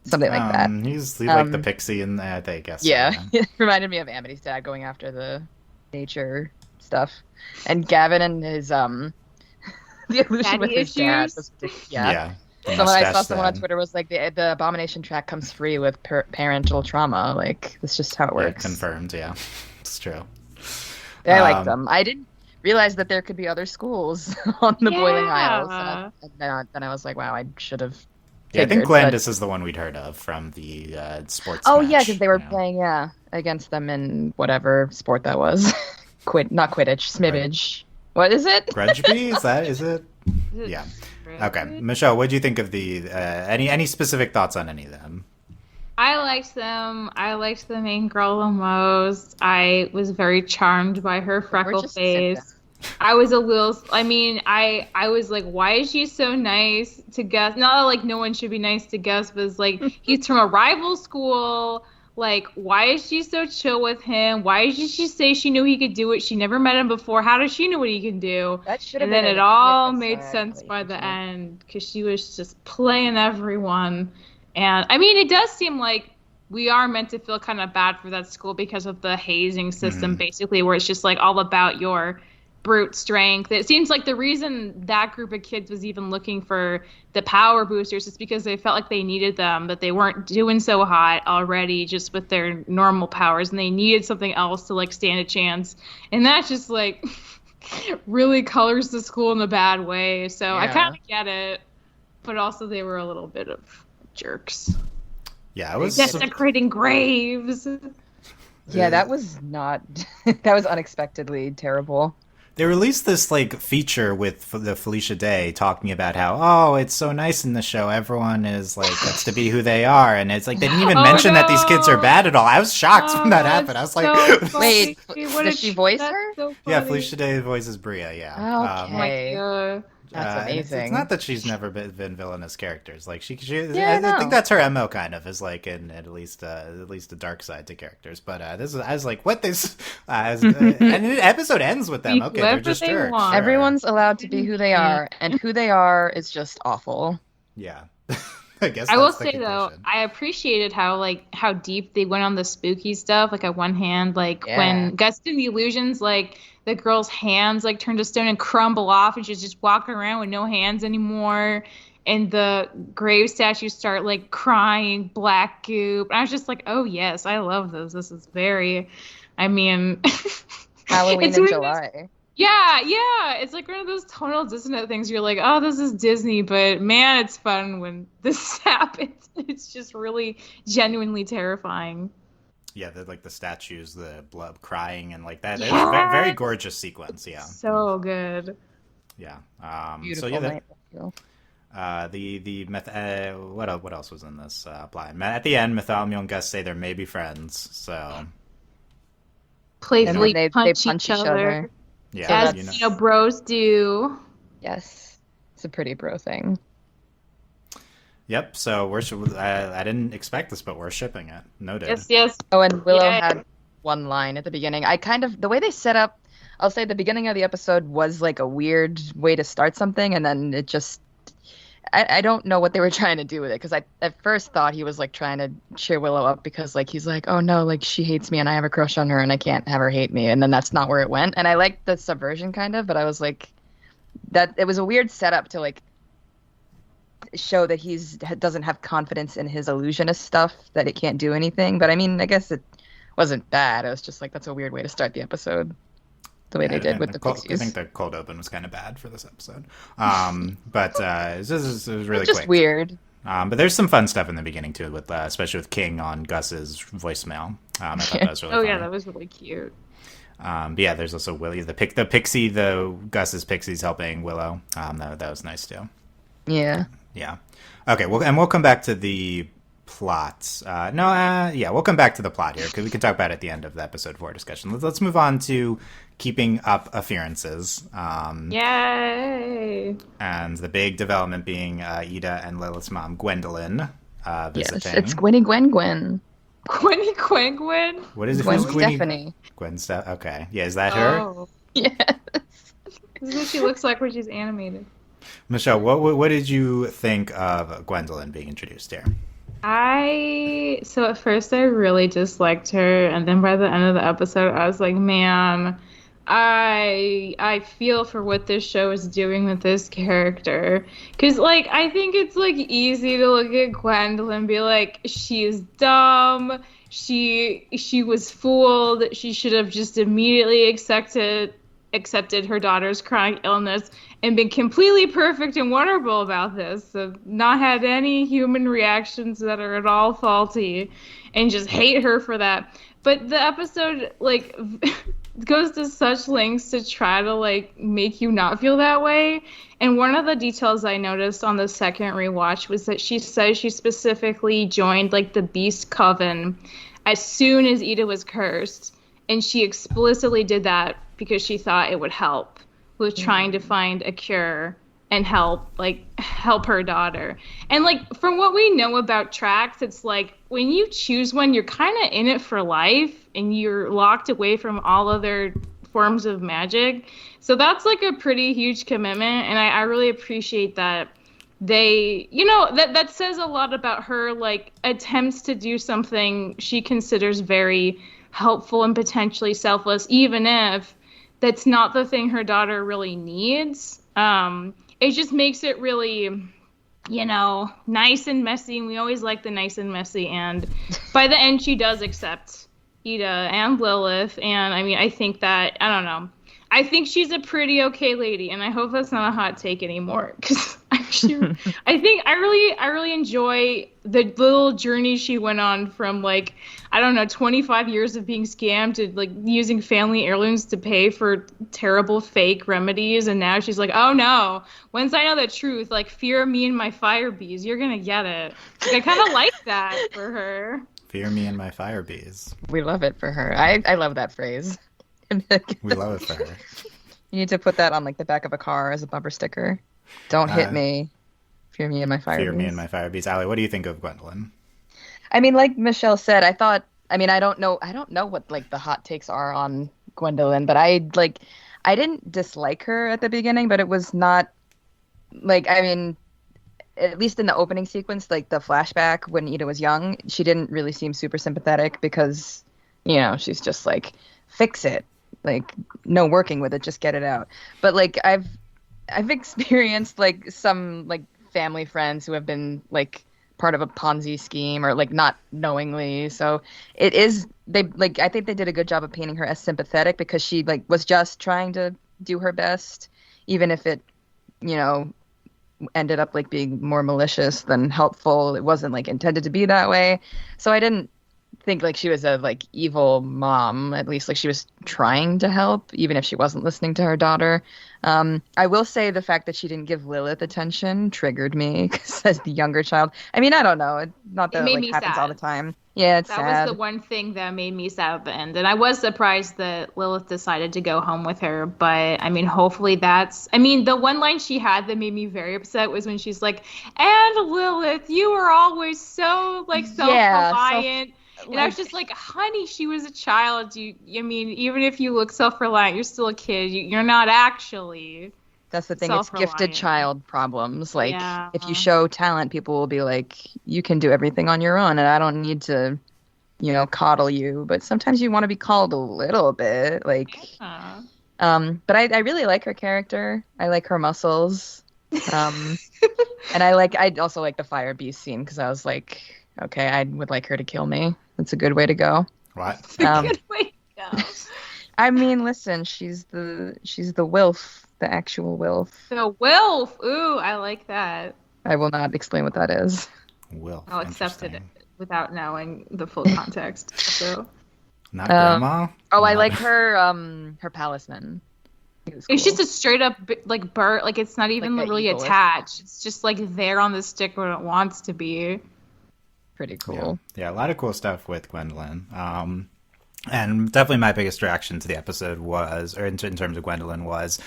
Something like that. He's like the pixie in that, I guess. Yeah, it reminded me of Amity's dad going after the nature stuff. And Gavin and his the illusion Daddy with his dad was yeah. I saw someone on Twitter was like the Abomination track comes free with parental trauma. Like that's just how it works. Yeah, confirmed. Yeah, it's true. Yeah, I liked them. I didn't realize that there could be other schools on the Boiling Isles. And then I was like, wow, I should have. Yeah, I think Glandis is the one we'd heard of from the sports. Oh yeah, because they were playing against them in whatever sport that was. Not Quidditch, Smibbage. Right. What is it? Grudgeby? Is it? Yeah. Okay, Michelle, what do you think of the any specific thoughts on any of them? I liked them. I liked the main girl the most. I was very charmed by her freckle face. I was a little, I mean, I was like, why is she so nice to Gus? Not that, like, no one should be nice to Gus, but it's like, he's from a rival school. Like, why is she so chill with him? Why did she say she knew he could do it? She never met him before. How does she know what he can do? That should have been. And then it all made sense by the end because she was just playing everyone. And I mean, it does seem like we are meant to feel kind of bad for that school because of the hazing system, basically, where it's just like all about your brute strength. It seems like the reason that group of kids was even looking for the power boosters is because they felt like they needed them, but they weren't doing so hot already just with their normal powers, and they needed something else to like stand a chance. And that just like really colors the school in a bad way. So I kind of get it, but also they were a little bit of jerks. Yeah, it was desecrating graves. Yeah, that was not. That was unexpectedly terrible. They released this like feature with the Felicia Day talking about how, it's so nice in the show. Everyone is like gets to be who they are, and it's like they didn't even mention that these kids are bad at all. I was shocked when that happened. I was like, wait, does she voice her? So yeah, Felicia Day voices Bria. Yeah. Okay. That's amazing. It's not that she's never been villainous characters. Like she Yeah, I think that's her MO kind of is like in at least a dark side to characters. But this is I was like, what this? And the episode ends with them. Okay, they're just jerks. Sure. Everyone's allowed to be who they are, and who they are is just awful. Yeah. I guess I will say though, I appreciated how deep they went on the spooky stuff. Like at one hand, when Gus did the illusions, like the girl's hands like turn to stone and crumble off, and she's just walking around with no hands anymore. And the grave statues start like crying black goop. And I was just like, oh yes, I love this. This is very, I mean, Halloween in July. Yeah. It's like one of those tonal dissonant things. You're like, oh, this is Disney, but man, it's fun when this happens. It's just really genuinely terrifying. Yeah, like the statues, the blood crying, and like that. Yeah. It's a very gorgeous sequence. Yeah. So good. Yeah. Beautiful. So yeah, what else was in this plot? At the end, Mattholomule and Gus say they're maybe friends. So playfully punch each other. Yeah, as bros do. Yes, it's a pretty bro thing. Yep. So I didn't expect this, but we're shipping it. Noted. Yes. Oh, and Willow had one line at the beginning. The way they set up, I'll say the beginning of the episode was like a weird way to start something, and then it just. I don't know what they were trying to do with it, because I at first thought he was like trying to cheer Willow up because like he's like, oh no, like she hates me and I have a crush on her and I can't have her hate me, and then that's not where it went. And I liked the subversion kind of, but I was like, that it was a weird setup to like show that doesn't have confidence in his illusionist stuff, that it can't do anything. But I mean, I guess it wasn't bad. It was just like, that's a weird way to start the episode. The way they did with the Pixies. I think the cold open was kind of bad for this episode. But it was really just quick. Weird. But there's some fun stuff in the beginning too, with especially with King on Gus's voicemail. I thought that was really funny. Yeah, that was really cute. But yeah, there's also Willie, the Gus's Pixies helping Willow. That was nice too. Yeah. Yeah. Okay. We'll come back to the plot. We'll come back to the plot here because we can talk about it at the end of the episode 4 discussion. Let's move on to keeping up appearances. Yay! And the big development being Ida and Lilith's mom, Gwendolyn, visiting. Yes, it's Gwen. Gwenny Gwen. What is it? Gwen Stephanie. Gwen Okay. Yeah, is that her? Oh. Yes. This is what she looks like when she's animated. Michelle, what did you think of Gwendolyn being introduced here? So at first I really disliked her, and then by the end of the episode I was like, man, I feel for what this show is doing with this character, because like I think it's like easy to look at Gwendolyn and be like, she's dumb, she was fooled, she should have just immediately accepted her daughter's chronic illness and been completely perfect and wonderful about this, so not had any human reactions that are at all faulty, and just hate her for that. But the episode like goes to such lengths to try to like make you not feel that way. And one of the details I noticed on the second rewatch was that she says she specifically joined like the Beast Coven as soon as Ida was cursed, and she explicitly did that because she thought it would help with trying to find a cure and help her daughter. And like from what we know about tracks, it's like when you choose one, you're kind of in it for life and you're locked away from all other forms of magic. So that's like a pretty huge commitment, and I really appreciate that they, you know, that says a lot about her like attempts to do something she considers very helpful and potentially selfless, even if that's not the thing her daughter really needs. It just makes it really, you know, nice and messy, and we always like the nice and messy, and by the end she does accept Ida and Lilith, and I mean, I think that, I don't know, I think she's a pretty okay lady, and I hope that's not a hot take anymore, because I think I really enjoy the little journey she went on from, like, I don't know, 25 years of being scammed to, like, using family heirlooms to pay for terrible fake remedies, and now she's like, oh no, once I know the truth, like, fear me and my fire bees, you're gonna get it. Like, I kind of like that for her. Fear me and my fire bees. We love it for her. I love that phrase. We love it for her. You need to put that on like the back of a car as a bumper sticker. Don't hit me. Fear me and my fire bees. Fear me and my fire bees. Allie, what do you think of Gwendolyn? I mean, like Michelle said, I don't know what like the hot takes are on Gwendolyn, but I didn't dislike her at the beginning, but it was not like, I mean, at least in the opening sequence, like the flashback when Ida was young, she didn't really seem super sympathetic because, you know, she's just like, fix it. Like, no working with it, just get it out. But like I've experienced like some like family friends who have been like part of a Ponzi scheme or like not knowingly. So I think they did a good job of painting her as sympathetic because she like was just trying to do her best, even if it, you know, ended up like being more malicious than helpful. It wasn't like intended to be that way. So I didn't think like she was a like evil mom. At least like she was trying to help, even if she wasn't listening to her daughter. I will say the fact that she didn't give Lilith attention triggered me because as the younger child, I mean, I don't know, not that it like happens sad all the time. Yeah, it's sad. That was the one thing that made me sad at the end, and I was surprised that Lilith decided to go home with her. But I mean, hopefully the one line she had that made me very upset was when she's like, "And Lilith, you were always so like self-reliant." And I was just like, honey, she was a child. I mean, even if you look self-reliant, you're still a kid. You're not actually. That's the thing. It's gifted child problems. Like, if you show talent, people will be like, you can do everything on your own, and I don't need to, you know, coddle you. But sometimes you want to be coddled a little bit. Like, but I really like her character. I like her muscles. And I also like the fire beast scene because I was like, okay, I would like her to kill me. That's a good way to go. What? Good way to go. I mean, listen, she's the wilf, the actual wilf. The wilf. Ooh, I like that. I will not explain what that is. Wilf. I'll accept it without knowing the full context. So. Not grandma. Oh, I like her talisman. Cool. It's just a straight up like bird. Like it's not even like really attached. It's just like there on the stick where it wants to be. Pretty cool. Yeah, a lot of cool stuff with Gwendolyn. And definitely my biggest reaction to the episode was, or in terms of Gwendolyn, was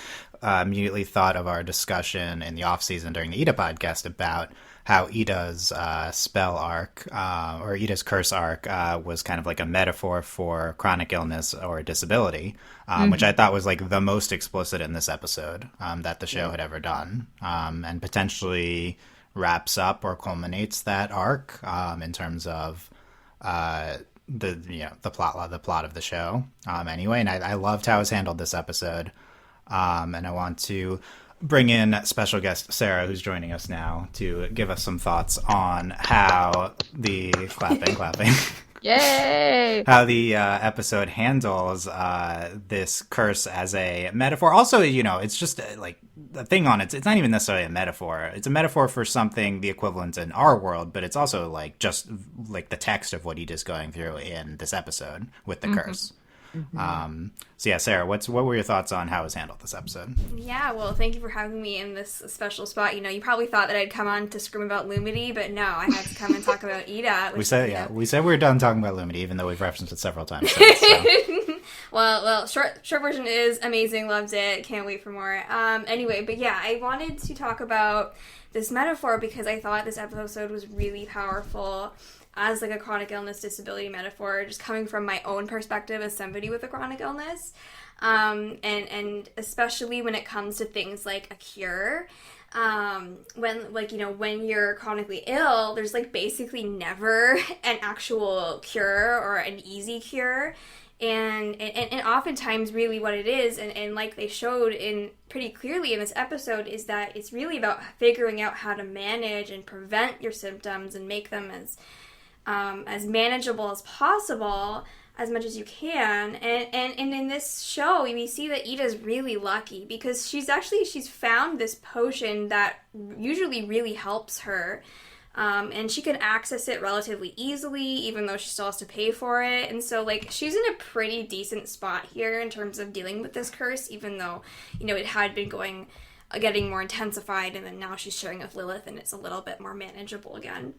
immediately thought of our discussion in the off-season during the Ida podcast about how Ida's spell arc, or Ida's curse arc, was kind of like a metaphor for chronic illness or disability, which I thought was like the most explicit in this episode that the show had ever done, and potentially wraps up or culminates that arc in terms of the plot of the show anyway. And I loved how it was handled this episode, and I want to bring in special guest Sarah, who's joining us now, to give us some thoughts on how the clapping Yay! How the episode handles this curse as a metaphor. Also, you know, it's just like the thing on it. It's not even necessarily a metaphor. It's a metaphor for something the equivalent in our world, but it's also like just like the text of what Ida's going through in this episode with the curse. So yeah, Sarah, what were your thoughts on how it was handled this episode? Yeah, well, thank you for having me in this special spot. You probably thought that I'd come on to scream about Lumity, but no, I had to come and talk about Ida. We said we were done talking about Lumity, even though we've referenced it several times since, so. Well, short version is amazing, loved it, can't wait for more. Anyway, but yeah, I wanted to talk about this metaphor because I thought this episode was really powerful as like a chronic illness disability metaphor, just coming from my own perspective as somebody with a chronic illness, and especially when it comes to things like a cure. When you're chronically ill, there's like basically never an actual cure or an easy cure. And oftentimes really what it is, and like they showed in pretty clearly in this episode, is that it's really about figuring out how to manage and prevent your symptoms and make them as manageable as possible, as much as you can. And in this show, we see that Ida's really lucky because she's found this potion that usually really helps her. And she can access it relatively easily, even though she still has to pay for it. And so, like, she's in a pretty decent spot here in terms of dealing with this curse, even though, it had been getting more intensified, and then now she's sharing with Lilith, and it's a little bit more manageable again.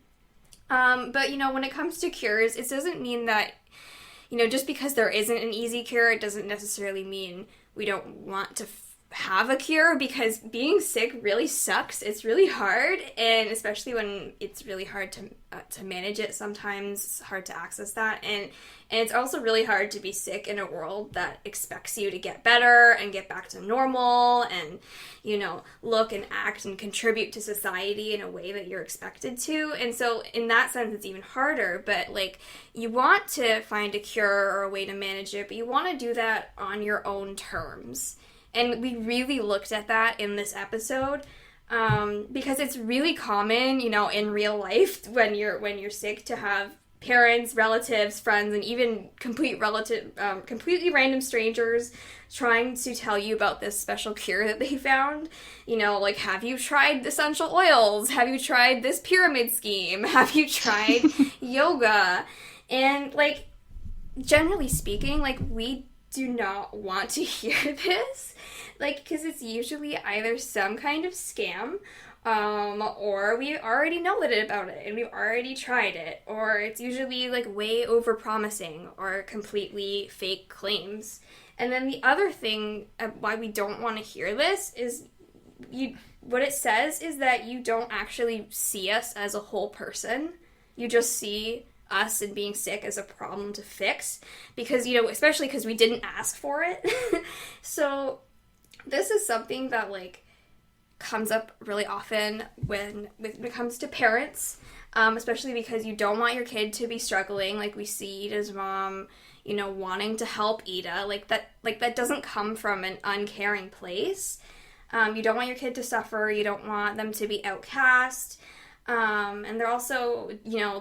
But, when it comes to cures, it doesn't mean that, just because there isn't an easy cure, it doesn't necessarily mean we don't want to have a cure, because being sick really sucks. It's really hard, and especially when it's really hard to manage it sometimes. It's hard to access that, and it's also really hard to be sick in a world that expects you to get better and get back to normal and, look and act and contribute to society in a way that you're expected to. And so in that sense, it's even harder. But, like, you want to find a cure or a way to manage it, but you want to do that on your own terms. And we really looked at that in this episode, because it's really common, in real life when you're sick to have parents, relatives, friends, and even completely random strangers trying to tell you about this special cure that they found. Like, have you tried essential oils? Have you tried this pyramid scheme? Have you tried yoga? And, like, generally speaking, like, we do not want to hear this, like, because it's usually either some kind of scam, or we already know about it and we've already tried it, or it's usually like way over promising or completely fake claims. And then the other thing why we don't want to hear this is what it says is that you don't actually see us as a whole person. You just see us and being sick as a problem to fix, because, especially because we didn't ask for it. So this is something that, like, comes up really often when it comes to parents, especially because you don't want your kid to be struggling. Like, we see Ida's mom, wanting to help Ida. Like, that doesn't come from an uncaring place. You don't want your kid to suffer. You don't want them to be outcast. And they're also,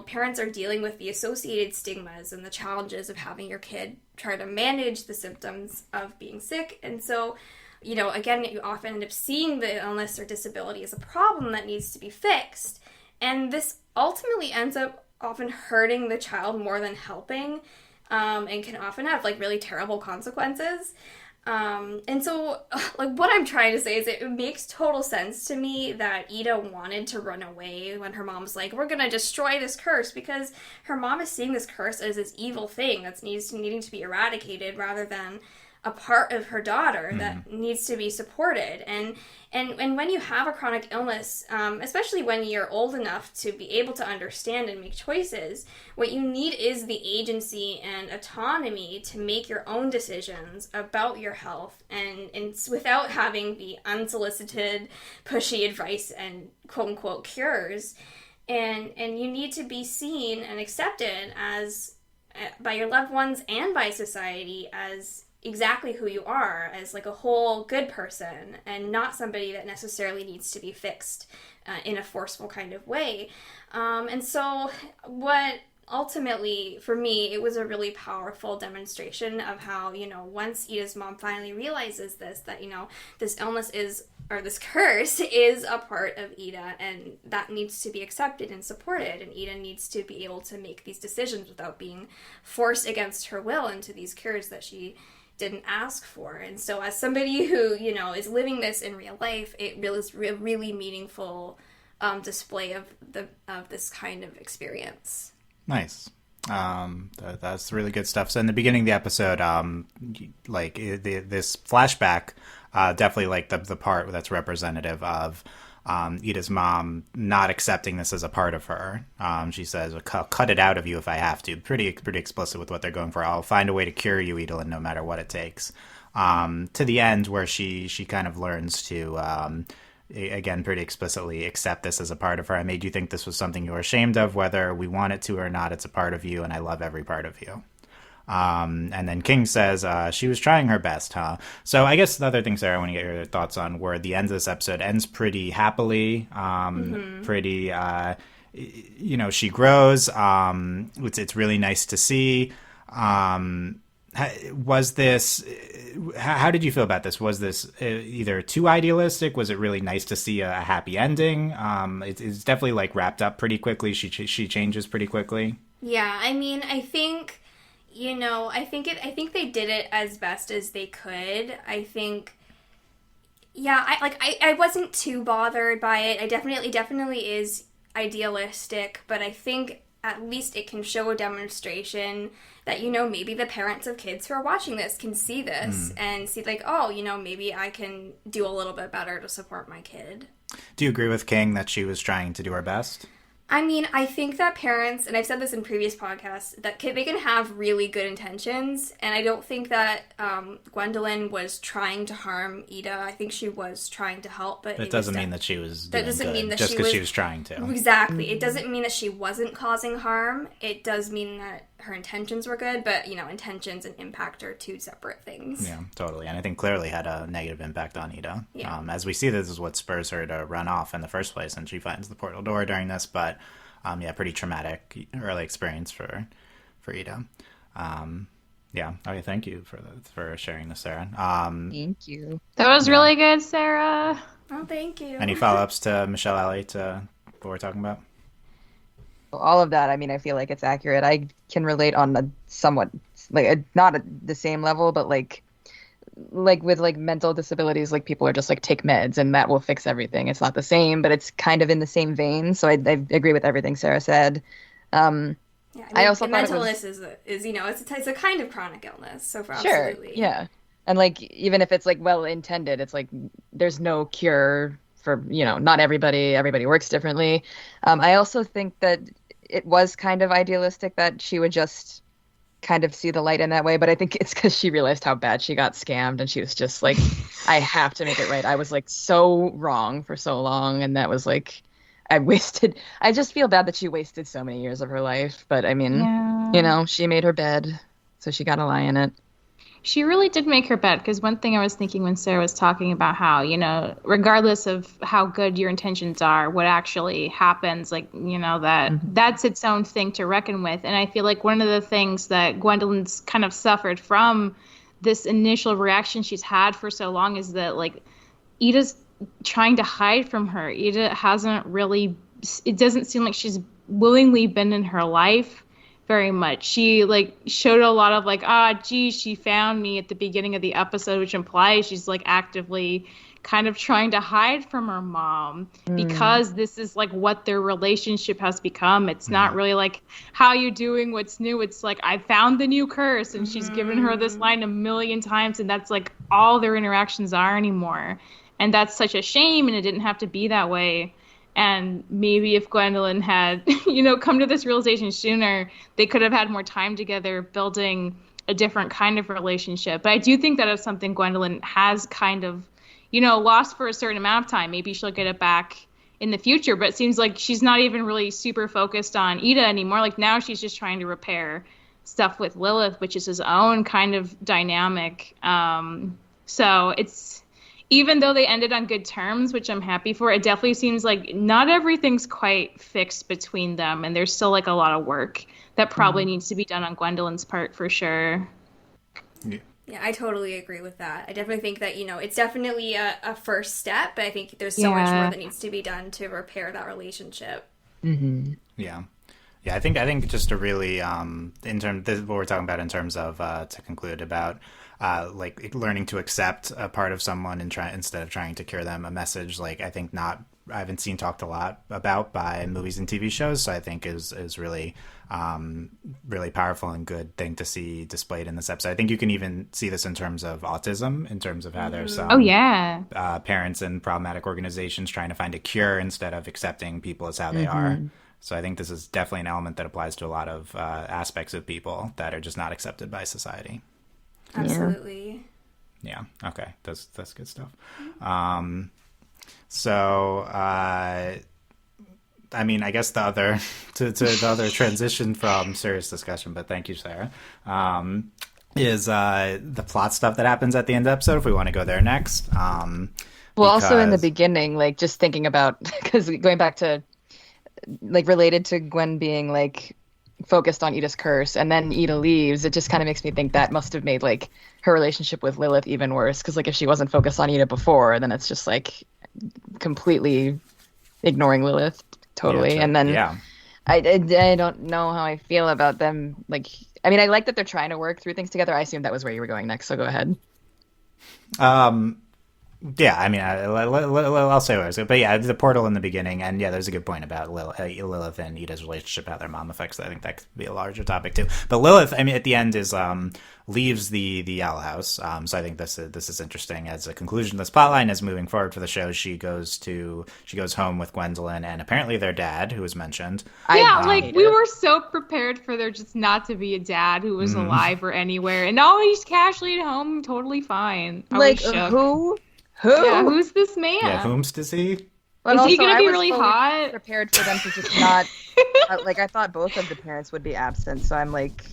parents are dealing with the associated stigmas and the challenges of having your kid try to manage the symptoms of being sick. And so, again, you often end up seeing the illness or disability as a problem that needs to be fixed. And this ultimately ends up often hurting the child more than helping, and can often have, like, really terrible consequences. And so, like, what I'm trying to say is it makes total sense to me that Ida wanted to run away when her mom's like, we're gonna destroy this curse, because her mom is seeing this curse as this evil thing that's needing to be eradicated, rather than a part of her daughter that needs to be supported. And when you have a chronic illness, especially when you're old enough to be able to understand and make choices, what you need is the agency and autonomy to make your own decisions about your health, and without having the unsolicited, pushy advice and quote-unquote cures. And you need to be seen and accepted as by your loved ones and by society as exactly who you are, as, like, a whole good person, and not somebody that necessarily needs to be fixed in a forceful kind of way. And so what ultimately, for me, it was a really powerful demonstration of how, once Ida's mom finally realizes this, that, this illness is or this curse is a part of Ida, and that needs to be accepted and supported, and Ida needs to be able to make these decisions without being forced against her will into these cures that she didn't ask for. And so as somebody who, you know, is living this in real life, it really is a really meaningful display of this kind of experience. Nice. That's really good stuff. So in the beginning of the episode, this flashback, definitely like the part that's representative of Ida's mom not accepting this as a part of her. She says, "I'll cut it out of you if I have to." Pretty explicit with what they're going for. "I'll find a way to cure you, Ida, no matter what it takes." To the end where she kind of learns to again, pretty explicitly accept this as a part of her. I made you think this was something you were ashamed of, whether we want it to or not. It's a part of you, and I love every part of you. And then King says, she was trying her best, huh? So I guess the other things there I want to get your thoughts on were the end of this episode ends pretty happily, pretty, you know, she grows. It's really nice to see. Was this, how did you feel about this? Was this either too idealistic? Was it really nice to see a happy ending? It's definitely like wrapped up pretty quickly. She changes pretty quickly. Yeah, I mean, I think, you know, I think they did it as best as they could. I think, yeah, I wasn't too bothered by it. It definitely is idealistic, but I think at least it can show a demonstration that, you know, maybe the parents of kids who are watching this can see this and see like, oh, you know, maybe I can do a little bit better to support my kid. Do you agree with King that she was trying to do her best? I mean, I think that parents, and I've said this in previous podcasts, that they can have really good intentions, and I don't think that Gwendolyn was trying to harm Ida. I think she was trying to help, but it doesn't mean that she was doing good, just because she was trying to. Exactly. It doesn't mean that she wasn't causing harm. It does mean that her intentions were good, but, you know, intentions and impact are two separate things. Yeah, totally. And I think clearly had a negative impact on Ida. Yeah. As we see, this is what spurs her to run off in the first place, and she finds the portal door during this, but pretty traumatic early experience for Ida. Yeah. Okay, thank you for sharing this, Sarah. Thank you. That was really good, Sarah. Oh, thank you. Any follow-ups to Michelle Ellie to what we're talking about? All of that, I mean, I feel like it's accurate. I can relate on a somewhat, like, not at the same level, but like with like mental disabilities, like people are just like take meds and that will fix everything. It's not the same, but it's kind of in the same vein. So I agree with everything Sarah said. Yeah, I mean, I also thought mental illness is you know, it's a kind of chronic illness. So for sure, absolutely, yeah, and like even if it's like well intended, it's like there's no cure for, you know, not everybody works differently. I also think that it was kind of idealistic that she would just kind of see the light in that way, but I think it's because she realized how bad she got scammed and she was just like, I have to make it right. I was like so wrong for so long, and that was like, I just feel bad that she wasted so many years of her life, but I mean, you know, she made her bed, so she got to lie in it. She really did make her bed, because one thing I was thinking when Sarah was talking about how, you know, regardless of how good your intentions are, what actually happens, like, you know, that's its own thing to reckon with. And I feel like one of the things that Gwendolyn's kind of suffered from this initial reaction she's had for so long is that, like, Ida's trying to hide from her. Ida hasn't really, it doesn't seem like she's willingly been in her life very much. She like showed a lot of like, geez, she found me at the beginning of the episode, which implies she's like actively kind of trying to hide from her mom because this is like what their relationship has become. It's not really like, how you doing, what's new. It's like, I found the new curse, and she's given her this line a million times, and that's like all their interactions are anymore. And that's such a shame, and it didn't have to be that way. And maybe if Gwendolyn had, you know, come to this realization sooner, they could have had more time together building a different kind of relationship. But I do think that is something Gwendolyn has kind of, you know, lost for a certain amount of time. Maybe she'll get it back in the future, but it seems like she's not even really super focused on Ida anymore. Like now she's just trying to repair stuff with Lilith, which is his own kind of dynamic. So it's, even though they ended on good terms, which I'm happy for, it definitely seems like not everything's quite fixed between them. And there's still like a lot of work that probably needs to be done on Gwendolyn's part for sure. Yeah, I totally agree with that. I definitely think that, it's definitely a first step, but I think there's so much more that needs to be done to repair that relationship. Mm-hmm. Yeah. Yeah, I think just to really, in terms, this is what we're talking about in terms of, to conclude about, like learning to accept a part of someone and instead of trying to cure them, a message, like I think I haven't seen talked a lot about by movies and TV shows. So I think is really, really powerful and good thing to see displayed in this episode. I think you can even see this in terms of autism, in terms of how there's some parents and problematic organizations trying to find a cure instead of accepting people as how they are. So I think this is definitely an element that applies to a lot of aspects of people that are just not accepted by society. Absolutely. Yeah. Okay. That's good stuff. So, I mean, I guess the other to the other transition from serious discussion, but thank you, Sarah, is the plot stuff that happens at the end of the episode. If we want to go there next. Well, also in the beginning, like just thinking about, because going back to like related to Gwen being like focused on Ida's curse and then Ida leaves, it just kind of makes me think that must have made like her relationship with Lilith even worse, because like if she wasn't focused on Ida before, then it's just like completely ignoring Lilith totally. And then I don't know how I feel about them. Like, I mean, I like that they're trying to work through things together. I assume that was where you were going next, so go ahead. Yeah, I mean, I'll say what I was going to, but yeah, the portal in the beginning, and yeah, there's a good point about Lilith and Ida's relationship, how their mom affects that. I think that could be a larger topic too. But Lilith, I mean, at the end is leaves the owl house. So I think this is interesting as a conclusion to this plotline. As moving forward for the show, she goes home with Gwendolyn and apparently their dad, who was mentioned. We were so prepared for there just not to be a dad who was alive or anywhere, and now he's casually at home, totally fine. Who? Yeah, who's this man? Yeah, whomst is he? Well, is he going to be really hot? Prepared for them to just not. Like, I thought both of the parents would be absent, so I'm like,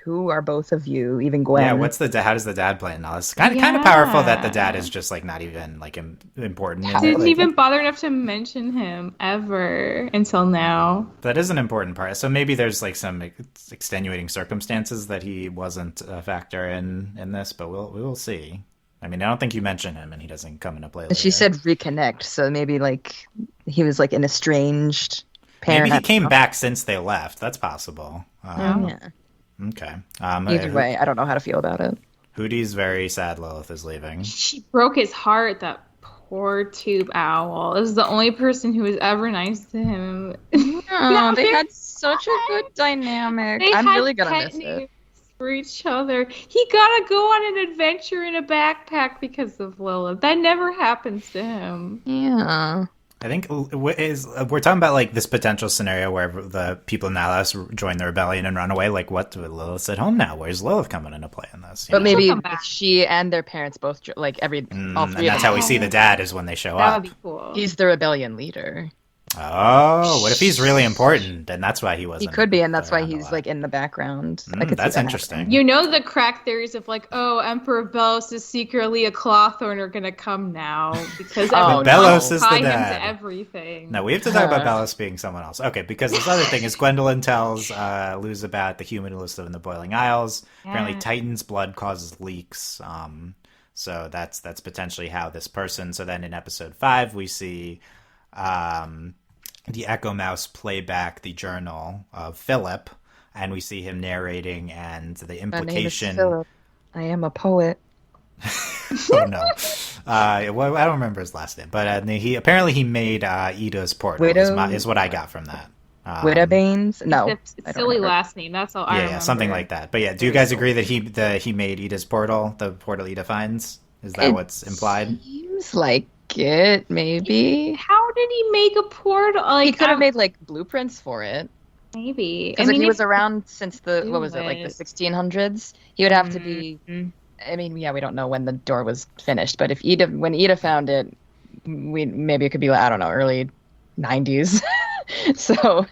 who are both of you? Even Gwen. Yeah, how does the dad play in all this? Kind of powerful that the dad is just like not even like important. Didn't even bother enough to mention him ever until now. That is an important part. So maybe there's like some extenuating circumstances that he wasn't a factor in this, but we will see. I mean, I don't think you mention him, and he doesn't come into play later. She said reconnect, so maybe like he was like an estranged parent. Maybe he came back since they left. That's possible. Yeah. Okay. Either way, I don't know how to feel about it. Hootie's very sad Lilith is leaving. She broke his heart, that poor tube owl. This is the only person who was ever nice to him. No, they had such a good dynamic. I'm really going to miss it. For each other. He gotta go on an adventure in a backpack because of Lilith. That never happens to him. Yeah. I think we're talking about like this potential scenario where the people in Alice join the rebellion and run away. Like, what? Lilith's at home now. Where's Lilith coming into play in this? But maybe she and their parents both all three. And that's how we see the dad is when they show up. That would be cool. He's the rebellion leader. Oh, what if he's really important? And that's why he wasn't. He could be, and that's why he's like in the background. That's interesting. You know the crack theories of like, Emperor Bellos is secretly a Clawthorn are gonna come now because Bellos is the dad. Him to everything. No, we have to talk about Bellos being someone else. Okay, because this other thing is Gwendolyn tells Luz about the human who lives in the Boiling Isles. Yeah. Apparently, Titan's blood causes leaks. So that's potentially how this person. So then in episode 5, we see. The Echo Mouse play back the journal of Philip, and we see him narrating, and the implication. My name is Philip. I am a poet. Oh no, I don't remember his last name, but he made Ida's portal. Is what I got from that. Widowbanes? No, it's a silly last name. That's all I remember. Yeah, something like that. But yeah, do you guys agree that he made Ida's portal, the portal Ida finds? Is that what's implied? Seems like it, maybe. How did he make a portal? Like, he could have made like blueprints for it. Maybe. Because if he was around since the 1600s, he would have to be. I mean, yeah, we don't know when the door was finished, but when Ida found it, maybe it could be I don't know, early 90s. So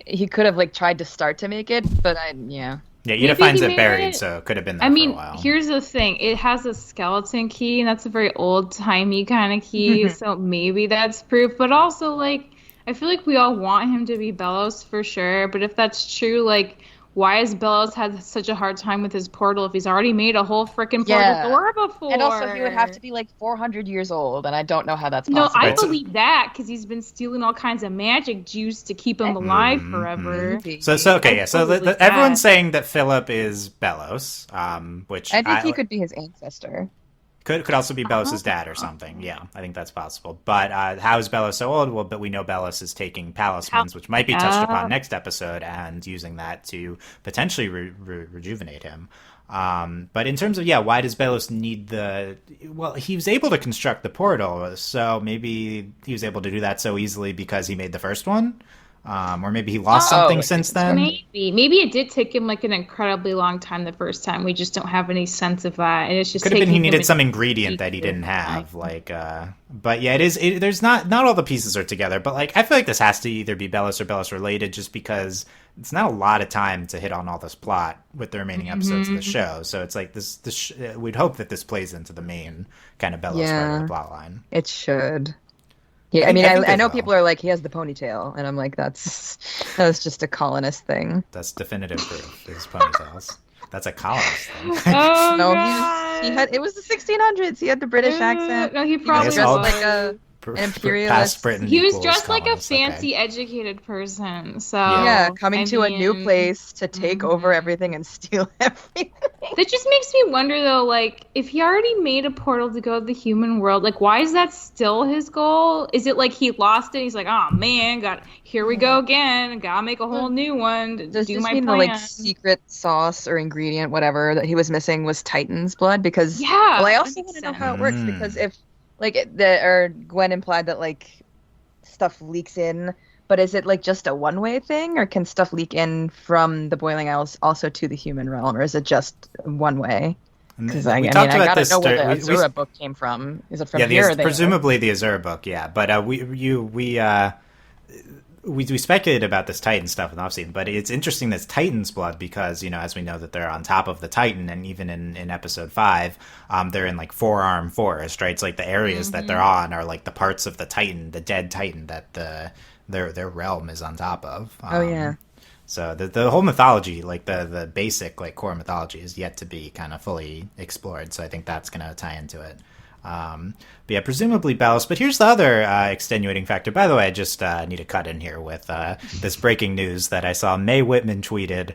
he could have like tried to start to make it, but yeah. Yeah, Ida finds it buried, so it could have been there for a while. Here's the thing. It has a skeleton key, and that's a very old-timey kind of key, so maybe that's proof. But also, like, I feel like we all want him to be Bellos for sure, but if that's true, like, why has Bellows had such a hard time with his portal if he's already made a whole freaking portal door before? And also, he would have to be like 400 years old, and I don't know how that's No, possible. I believe that because he's been stealing all kinds of magic juice to keep him alive forever. So everyone's saying that Philip is Bellows, which I think he could be his ancestor. Could also be Bellows' dad or something. Yeah, I think that's possible. But how is Bellows so old? Well, but we know Bellows is taking talismans, which might be touched upon next episode, and using that to potentially rejuvenate him. But in terms of, why does Bellows need well, he was able to construct the portal, so maybe he was able to do that so easily because he made the first one? Or maybe he lost something since then? Maybe it did take him like an incredibly long time the first time. We just don't have any sense of that. And it's just could have been he needed some ingredient that he didn't have. But yeah, there's not all the pieces are together. But like, I feel like this has to either be Bellows or Bellows related, just because it's not a lot of time to hit on all this plot with the remaining episodes of the show. So it's like we'd hope that this plays into the main kind of Bellows part of the plot line. It should. Yeah, I know people are like, he has the ponytail, and I'm like, that was just a colonist thing. That's definitive proof. His ponytails. That's a colonist thing. Oh, no, God. he had. It was the 1600s. He had the British accent. No, he probably was dressed like an imperialist. Past Britain he was dressed colonist, like a fancy, educated person. So coming to a new place to take over everything and steal everything. That just makes me wonder, though, like, if he already made a portal to go to the human world, like, why is that still his goal? Is it like he lost it? He's like, oh man, here we go again. Gotta make a whole new one to Does do this my mean plan. the like secret sauce or ingredient, whatever, that he was missing was Titan's blood? Because I also want to know how it works, because if Gwen implied that like stuff leaks in, but is it like just a one-way thing, or can stuff leak in from the Boiling Isles also to the human realm, or is it just one way? Because I gotta know where the Azura book came from. Is it from here? Or presumably the Azura book, yeah. But we speculated about this Titan stuff in the offseason, but it's interesting that it's Titan's blood because, as we know that they're on top of the Titan, and even in episode 5, they're in like Forearm Forest, right? It's like the areas that they're on are like the parts of the Titan, the dead Titan that their realm is on top of. So the whole mythology, like the basic like core mythology, is yet to be kind of fully explored. So I think that's going to tie into it. But yeah, presumably Bellows. But here's the other extenuating factor. By the way, I just need to cut in here with this breaking news that I saw. May Whitman tweeted,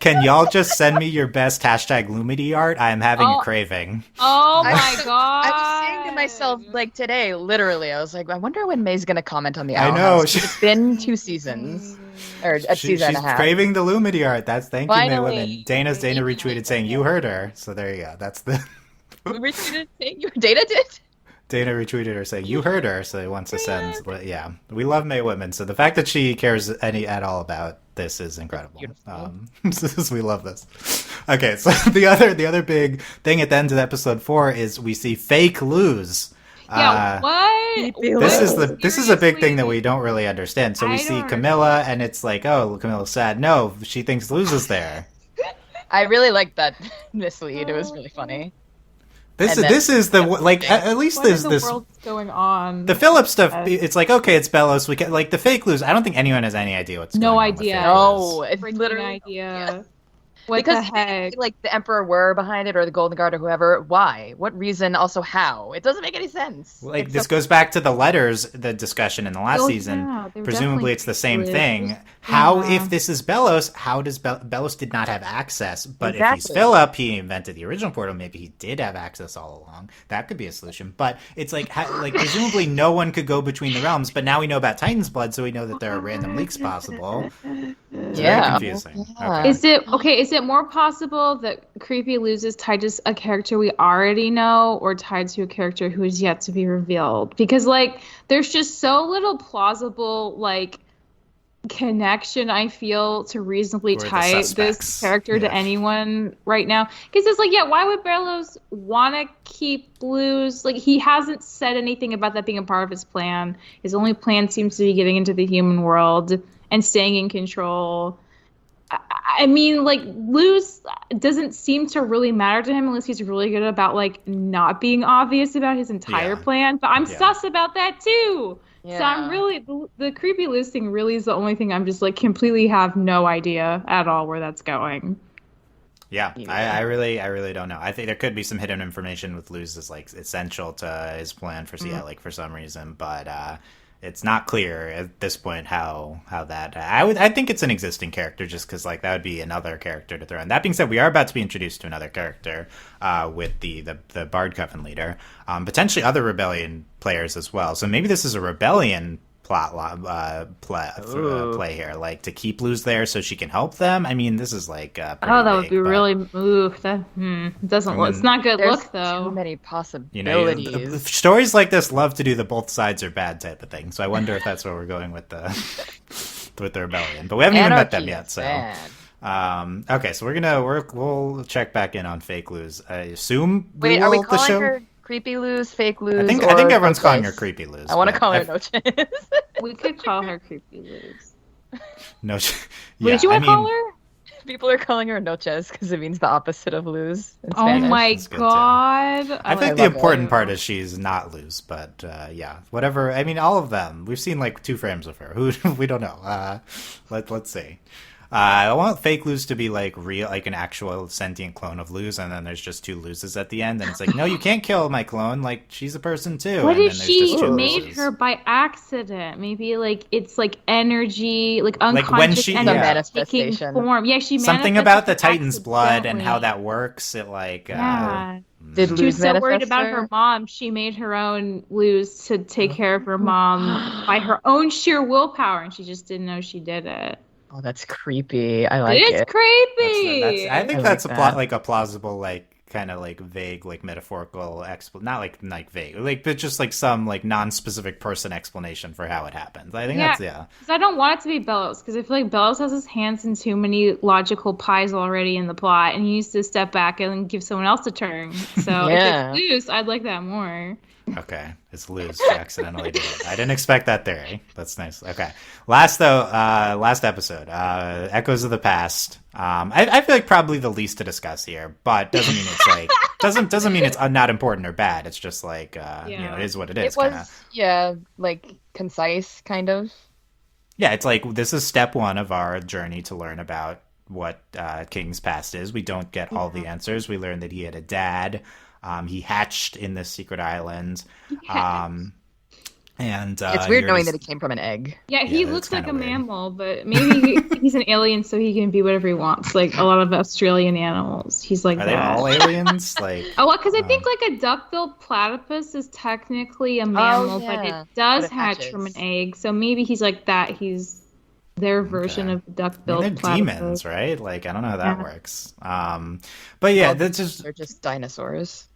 can y'all just send me your best #Lumity art? I am having a craving. Oh my God. I was saying to myself, like today, literally, I was like, I wonder when May's going to comment on the Owl I know. House. It's been 2 seasons. Or a season and a half. She's craving the Lumity art. Thank you, May Whitman. Dana retweeted saying you heard her. So there you go. That's the retweeted saying Dana did? Dana retweeted her saying you heard her, so he wants to send. Yeah, we love May Whitman. So the fact that she cares at all about this is incredible. We love this. Okay, so the other big thing at the end of episode 4 is we see fake Luz. What? This is a big thing that we don't really understand. So we see Camilla, and it's like, oh, Camilla's sad. No, she thinks Luz is there. I really liked that mislead. It was really funny. This is the like at least there's this world's going on. The Philip stuff. It's like, okay, it's Bellows. We get like the fake Luz. I don't think anyone has any idea what's going on. No idea. No, it's literally no idea. What the heck? Like the Emperor were behind it, or the Golden Guard, or whoever. Why? What reason? Also, how? It doesn't make any sense. Like this goes back to the letters, the discussion in the last season. Presumably, it's the same thing. How, if this is Bellows, how does Bellows did not have access? But if he's Philip, he invented the original portal. Maybe he did have access all along. That could be a solution. But it's like presumably no one could go between the realms. But now we know about Titan's blood, so we know that there are random leaks possible. It's very confusing. Okay. Is it more possible that Creepy Luz is tied to a character we already know, or tied to a character who is yet to be revealed? Because like there's just so little plausible like connection, I feel, to reasonably tie this character to anyone right now. Because it's like, why would Bellows want to keep Luz? Like, he hasn't said anything about that being a part of his plan. His only plan seems to be getting into the human world and staying in control. I mean, like, Luz doesn't seem to really matter to him unless he's really good about, like, not being obvious about his entire plan. But I'm sus about that, too. So I'm really the creepy Luz thing really is the only thing I'm just like completely have no idea at all where that's going. Yeah. I really don't know. I think there could be some hidden information with Luz is like essential to his plan for like for some reason, but it's not clear at this point how that. I think it's an existing character just because like that would be another character to throw in. That being said, we are about to be introduced to another character with the Bard Coven leader, potentially other rebellion players as well. So maybe this is a rebellion play here, like to keep Luz there so she can help them. I mean, this is like that would be really that doesn't look. It's not good look though. Too many possibilities. Stories like this love to do the both sides are bad type of thing. So I wonder if that's where we're going with the rebellion. But we haven't even met them yet. So okay, so we'll check back in on fake Luz. I assume. Wait, are we calling her Creepy Luz, Fake Luz? I think everyone's calling her Creepy Luz. I want to call her No Chance. We could call her Creepy Luz. No, what did you want to call her? People are calling her Noches because it means the opposite of Luz in Spanish. Oh my god! I think the important part is she's not Luz, but yeah, whatever. I mean, all of them. We've seen like 2 frames of her. Who we don't know. Let's see. I want fake Luz to be like real, like an actual sentient clone of Luz, and then there's just 2 Luzes at the end, and it's like, no, you can't kill my clone. Like she's a person too. What and if she made her by accident? Maybe like it's like energy, like unconscious like when she, energy manifestation. Taking form. Yeah, she something about the Titan's blood and how that works. It like Did Luz she was so worried about her mom, she made her own Luz to take care of her mom by her own sheer willpower, and she just didn't know she did it. Oh, that's creepy. I like it. It's creepy. I think that's a plausible, like kind of like vague, like metaphorical not like vague, like but just like some like non-specific person explanation for how it happens. I think that's because I don't want it to be Bellows, because I feel like Bellows has his hands in too many logical pies already in the plot, and he needs to step back and give someone else a turn. So if it's Luz, I'd like that more. Okay, it's Luz. She accidentally did it. I didn't expect that theory. That's nice. Okay, last episode, Echoes of the Past. I feel like probably the least to discuss here, but doesn't mean it's like doesn't mean it's not important or bad. It's just like it is what it is. It was like concise, kind of. Yeah, it's like this is step 1 of our journey to learn about what King's past is. We don't get all the answers. We learn that he had a dad. He hatched in this secret island. And it's weird knowing that it came from an egg. Yeah, he looks like a mammal, but maybe he's an alien, so he can be whatever he wants. Like a lot of Australian animals, he's like that. Are they all aliens? Like because I think like a duck-billed platypus is technically a mammal, but it does hatch from an egg. So maybe he's like that. He's their version of duck-billed they're platypus. Demons, right? Like I don't know how that works. But yeah, they're just dinosaurs.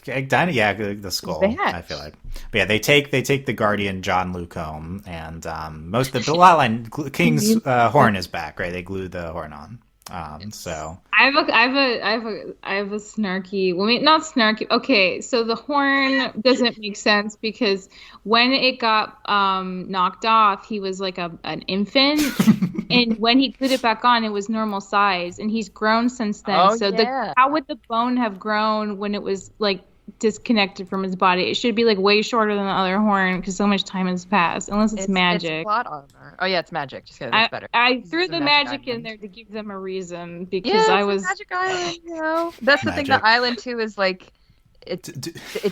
The skull. I feel like, but yeah, they take the Guardian John Luke home, and most of the lot line King's horn is back, right? They glued the horn on. So I have a snarky. Well, not snarky. Okay, so the horn doesn't make sense because when it got knocked off, he was like an infant, and when he glued it back on, it was normal size, and he's grown since then. How would the bone have grown when it was like disconnected from his body? It should be like way shorter than the other horn because so much time has passed. Unless it's magic. It's plot armor. Oh yeah, it's magic. Just kidding. That's better. I threw the magic in there to give them a reason because I was magic island. That's the thing. The island too is like it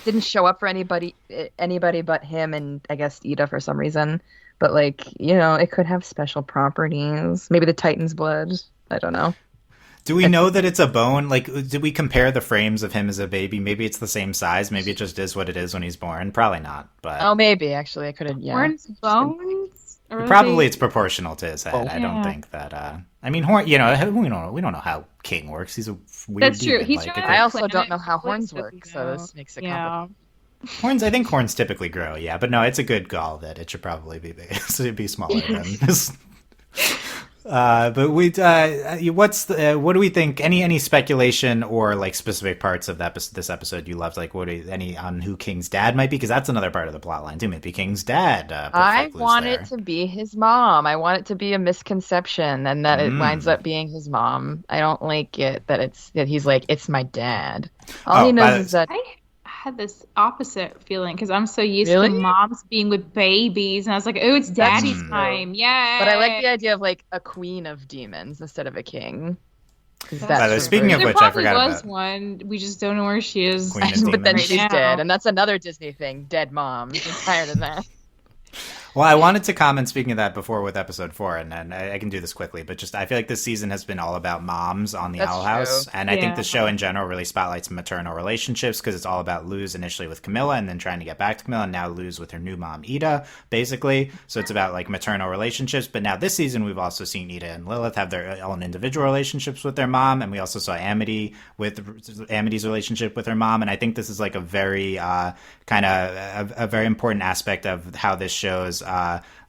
didn't show up for anybody but him and I guess Ida for some reason. But like it could have special properties. Maybe the Titan's blood. I don't know. Do we know that it's a bone? Like, did we compare the frames of him as a baby? Maybe it's the same size. Maybe it just is what it is when he's born. Probably not. But maybe actually, I could have. Yeah. Horns, bones. Probably it's proportional to his head. I don't think that. I mean, horn. We don't know how King works. He's a weird. That's true. Demon. I also don't know how horns work, so this makes it complicated. Horns. I think horns typically grow. Yeah, but no, it's a good gall that it should probably be big. So it'd be smaller than this. But what do we think? Any speculation or like specific parts of this episode you loved? Like, any on who King's dad might be? Because that's another part of the plot line too. Maybe King's dad. I want it to be his mom. I want it to be a misconception, and that it winds up being his mom. I don't like it that he's like, it's my dad. All he knows is that. had this opposite feeling because I'm so used Really? to moms being with babies, and I was like, oh, it's That's daddy true. time. Yeah. But I like the idea of like a queen of demons instead of a king. Because That's that's true. Speaking of there which, I probably forgot was about one. We just don't know where she is. Queen of but then Demons. she's Right now. dead, and that's another Disney thing. Dead moms. I'm tired of that. Well, I wanted to comment, speaking of that, before with episode 4, and I can do this quickly, but just I feel like this season has been all about moms on the That's Owl House, true. and I think the Yeah. show in general really spotlights maternal relationships because it's all about Luz initially with Camilla and then trying to get back to Camilla, and now Luz with her new mom, Ida, basically. So it's about like maternal relationships, but now this season we've also seen Ida and Lilith have their own individual relationships with their mom, and we also saw Amity with Amity's relationship with her mom, and I think this is like a very kind of a very important aspect of how this show's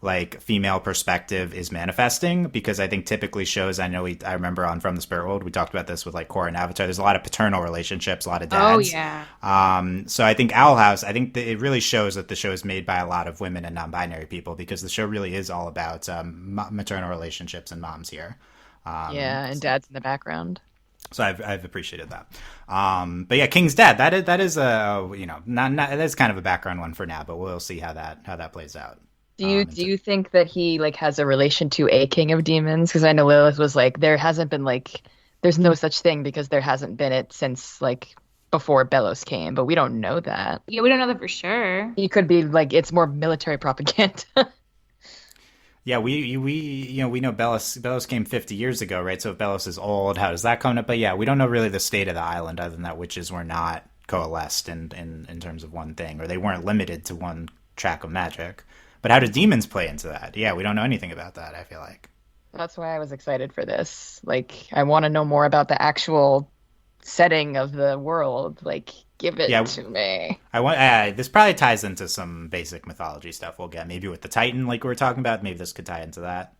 like female perspective is manifesting, because I think typically shows, I remember on From the Spirit World we talked about this with like Korra and Avatar, there's a lot of paternal relationships, a lot of dads. Oh yeah. So I think Owl House, I think that it really shows that the show is made by a lot of women and non-binary people, because the show really is all about maternal relationships and moms here. Yeah, and dad's in the background. So I've appreciated that. But yeah, King's dead. That is a not that's kind of a background one for now, but we'll see how that plays out. Do you think that he like has a relation to a king of demons? Because I know Lilith was like, there's no such thing because there hasn't been it since like before Belos came, but we don't know that. Yeah, we don't know that for sure. He could be like, it's more military propaganda. Yeah, we know Belos came 50 years ago, right? So if Belos is old, how does that come up? But yeah, we don't know really the state of the island other than that witches were not coalesced in terms of one thing, or they weren't limited to one track of magic. But how do demons play into that? Yeah, we don't know anything about that, I feel like. That's why I was excited for this. Like, I want to know more about the actual setting of the world. Like, give it to me. This probably ties into some basic mythology stuff we'll get. Maybe with the Titan, like we were talking about. Maybe this could tie into that.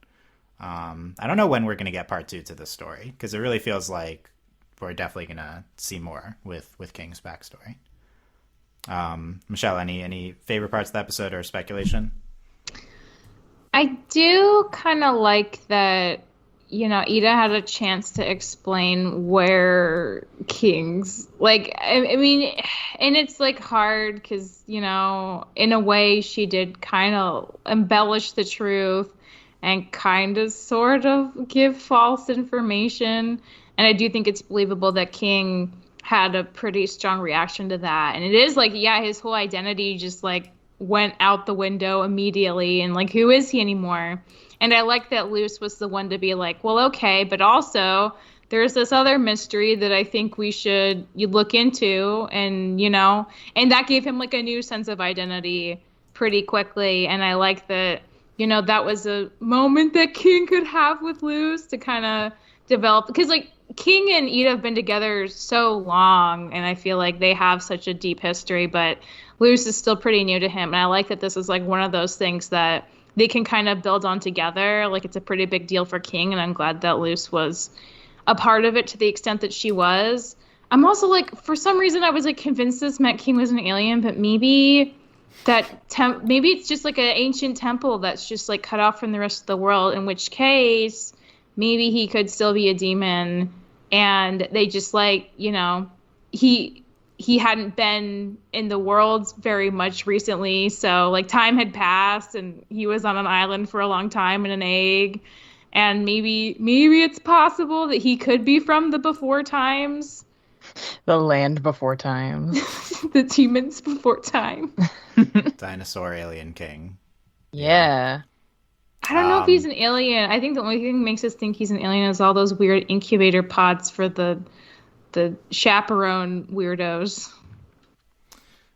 I don't know when we're going to get part 2 to this story, because it really feels like we're definitely going to see more with King's backstory. Michelle, any favorite parts of the episode or speculation? I do kind of like that, Ida had a chance to explain where King's, like, I mean, and it's, like, hard because, in a way she did kind of embellish the truth and kind of sort of give false information. And I do think it's believable that King had a pretty strong reaction to that. And it is, like, yeah, his whole identity just, like, went out the window immediately, and like, who is he anymore? And I like that Luce was the one to be like, well, okay, but also there's this other mystery that I think you look into, and and that gave him like a new sense of identity pretty quickly. And I like that, that was a moment that King could have with Luce to kind of develop, because like King and Ida have been together so long, and I feel like they have such a deep history, but Luce is still pretty new to him. And I like that this is like one of those things that they can kind of build on together. Like, it's a pretty big deal for King, and I'm glad that Luce was a part of it to the extent that she was. I'm also like, for some reason I was like convinced this meant King was an alien, but maybe maybe it's just like an ancient temple that's just like cut off from the rest of the world, in which case maybe he could still be a demon, and they just like, he hadn't been in the world very much recently, so like time had passed and he was on an island for a long time in an egg, and maybe it's possible that he could be from the before times, the land before time. the demons before time. Dinosaur alien king. Yeah. I don't know if he's an alien. I think the only thing that makes us think he's an alien is all those weird incubator pods for the chaperone weirdos.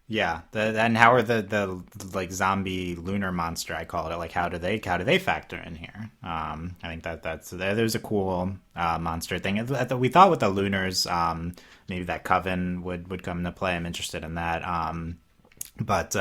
Yeah, and how are the like zombie lunar monster, I call it, like how do they factor in here? I think there's a cool monster thing. We thought with the lunars, maybe that coven would come into play. I'm interested in that. But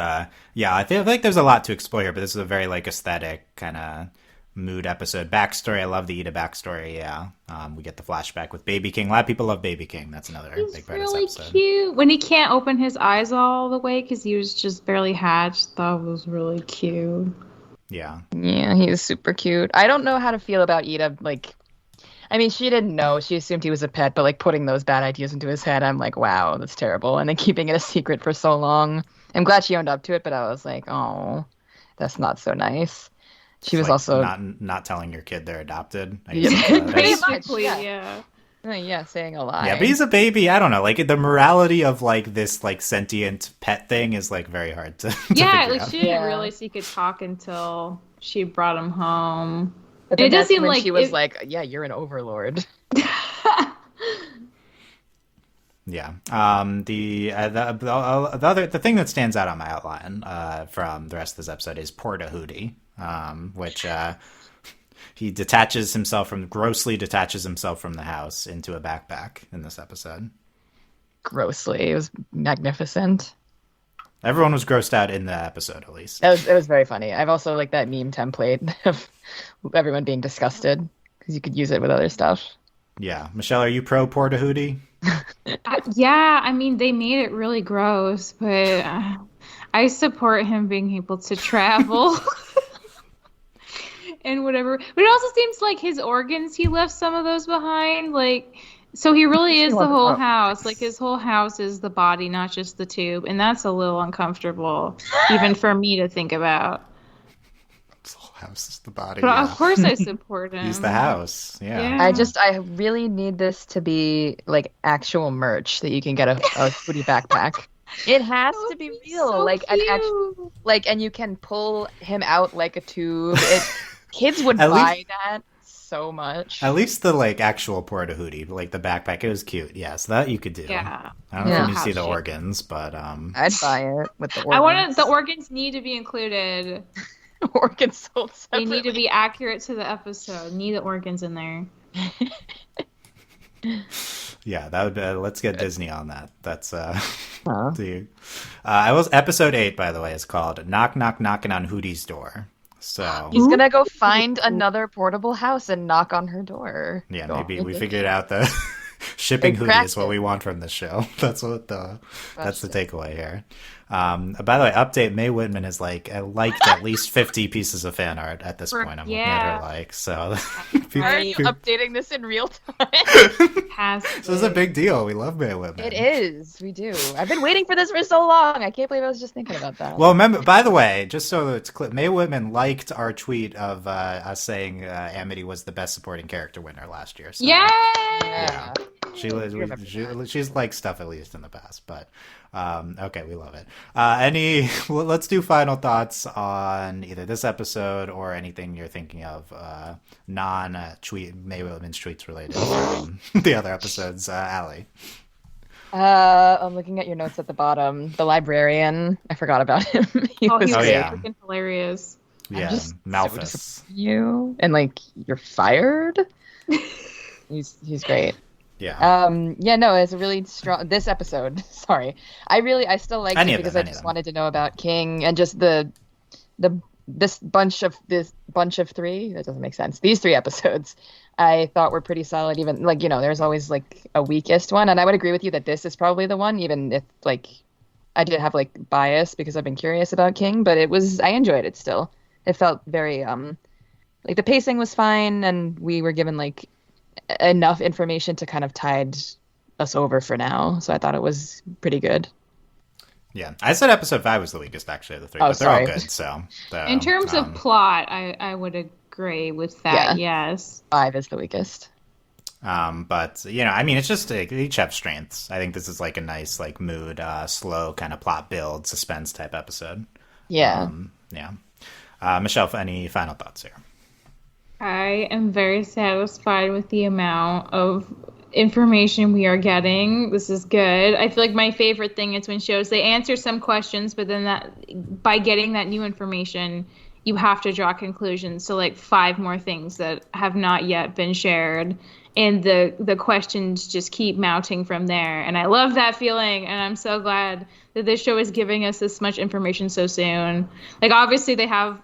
yeah, I feel like there's a lot to explore here. But this is a very like aesthetic kind of mood episode. Backstory, I love the Ida backstory. Yeah, we get the flashback with Baby King. A lot of people love Baby King. That's another big part of this episode. Cute when he can't open his eyes all the way because he was just barely hatched. That was really cute. Yeah, he's super cute. I don't know how to feel about Ida. Like, I mean, she didn't know. She assumed he was a pet, but like putting those bad ideas into his head, I'm like, wow, that's terrible. And then keeping it a secret for so long. I'm glad she owned up to it, but I was like, oh, that's not so nice. She was like also not telling your kid they're adopted. I Yeah, guess pretty much, Basically, yeah. Yeah, saying a lie. Yeah, but he's a baby. I don't know. Like the morality of like this like sentient pet thing is like very hard to yeah, figure like out. she didn't realize he could talk until she brought him home. But It then does that's seem when like she was like, yeah, you're an overlord. Yeah. The thing that stands out on my outline from the rest of this episode is Portahootie, which he grossly detaches himself from the house into a backpack in this episode. Grossly. It was magnificent. Everyone was grossed out in the episode, at least. It was very funny. I've also like that meme template of everyone being disgusted because you could use it with other stuff. Yeah. Michelle, are you pro Portahootie? Yeah, I mean, they made it really gross, but I support him being able to travel and whatever. But it also seems like his organs, he left some of those behind. Like, so he really is the whole house. Like, his whole house is the body, not just the tube. And that's a little uncomfortable, even for me to think about. His whole house is the body. But yeah. of course I support him. He's the house. Yeah. I really need this to be like actual merch that you can get a hoodie backpack. It has to be real. So like cute. an actual, like, and you can pull him out like a tube. Kids would At buy that so much. At least the like actual Portahootie, like the backpack, it was cute. Yes, that you could do. Yeah. I don't know if you House see the shape. organs, but I'd buy it with the organs. The organs need to be included. Organs sold They separately. need to be accurate to the episode. Need the organs in there. yeah, that would. Let's get Disney on that. That's Huh. I was episode 8, by the way. Is called Knock Knock Knocking on Hootie's Door. So He's gonna go find another portable house and knock on her door. yeah, Go maybe on. we figured out the shipping They Hootie is what cracked we it. want from this show. That's the takeaway here. By the way, update: Mae Whitman has liked at least 50 pieces of fan art at this point. I'm looking at her like so. Are you updating this in real time? So it's a big deal. We love Mae Whitman. It is. We do. I've been waiting for this for so long. I can't believe I was just thinking about that. Well, remember, by the way, just so it's clear, Mae Whitman liked our tweet of us saying Amity was the best supporting character winner last year. So, Yay! yeah. she's liked stuff at least in the past, but okay, we love it. Let's do final thoughts on either this episode or anything you're thinking of non-tweet Mae Whitman's tweets related from the other episodes. Allie. I'm looking at your notes at the bottom. The librarian. I forgot about him. He was Oh, great. yeah. freaking hilarious. Yeah, just so Malphus. You and like you're fired. He's great. Yeah. No, it's a really strong this episode. Sorry. I still liked Any it of because them, I any of just them. wanted to know about King and just this bunch of 3, that doesn't make sense. These 3 episodes I thought were pretty solid. Even like, there's always like a weakest one, and I would agree with you that this is probably the one, even if like I did have like bias because I've been curious about King, but I enjoyed it still. It felt very like the pacing was fine, and we were given like enough information to kind of tide us over for now. So I thought it was pretty good. Yeah, I said episode 5 was the weakest actually of the 3, but they're all good. So In terms of plot, I would agree with that. Yes. 5 is the weakest. But I mean, it's just they each have strengths. I think this is like a nice like mood, slow kind of plot build, suspense type episode. Yeah. Michelle, any final thoughts here? I am very satisfied with the amount of information we are getting. This is good. I feel like my favorite thing is when shows they answer some questions, but then that by getting that new information, you have to draw conclusions. So like 5 more things that have not yet been shared, and the questions just keep mounting from there. And I love that feeling, and I'm so glad that this show is giving us this much information so soon. Like obviously they have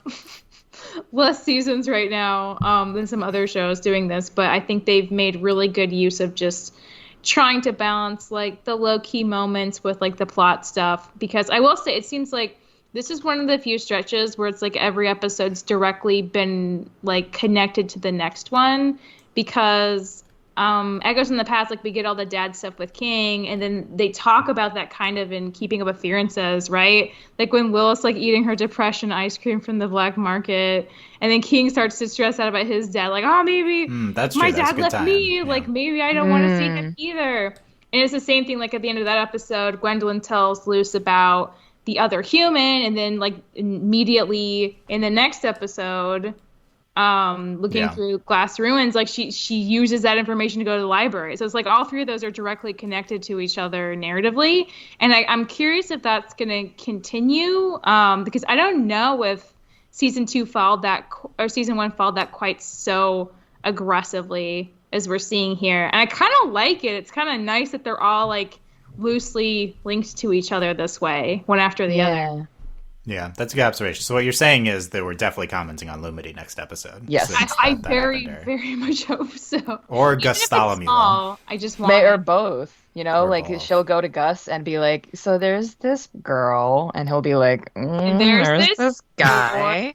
less seasons right now than some other shows doing this, but I think they've made really good use of just trying to balance like the low-key moments with like the plot stuff, because I will say it seems like this is one of the few stretches where it's like every episode's directly been like connected to the next one, because Echoes in the Past, like we get all the dad stuff with King, and then they talk about that kind of in Keeping Up Appearances, right? Like when Willis like eating her depression ice cream from the black market, and then King starts to stress out about his dad, like, oh, maybe that's my true. That's dad left time. me, Yeah. like maybe I don't want to see him either. And it's the same thing, like at the end of that episode, Gwendolyn tells Luce about the other human, and then like immediately in the next episode, looking through Glass Ruins, like she uses that information to go to the library. So it's like all three of those are directly connected to each other narratively, and I'm curious if that's going to continue, because I don't know if season 1 followed that quite so aggressively as we're seeing here. And I kind of like it. It's kind of nice that they're all like loosely linked to each other this way, one after the other. Yeah, that's a good observation. So what you're saying is that we're definitely commenting on Lumity next episode. Yes. I very, very much hope so. Or Gus Mattholomule. I just want or both. You know, Or like both. she'll go to Gus and be like, so there's this girl, and he'll be like, there's this guy.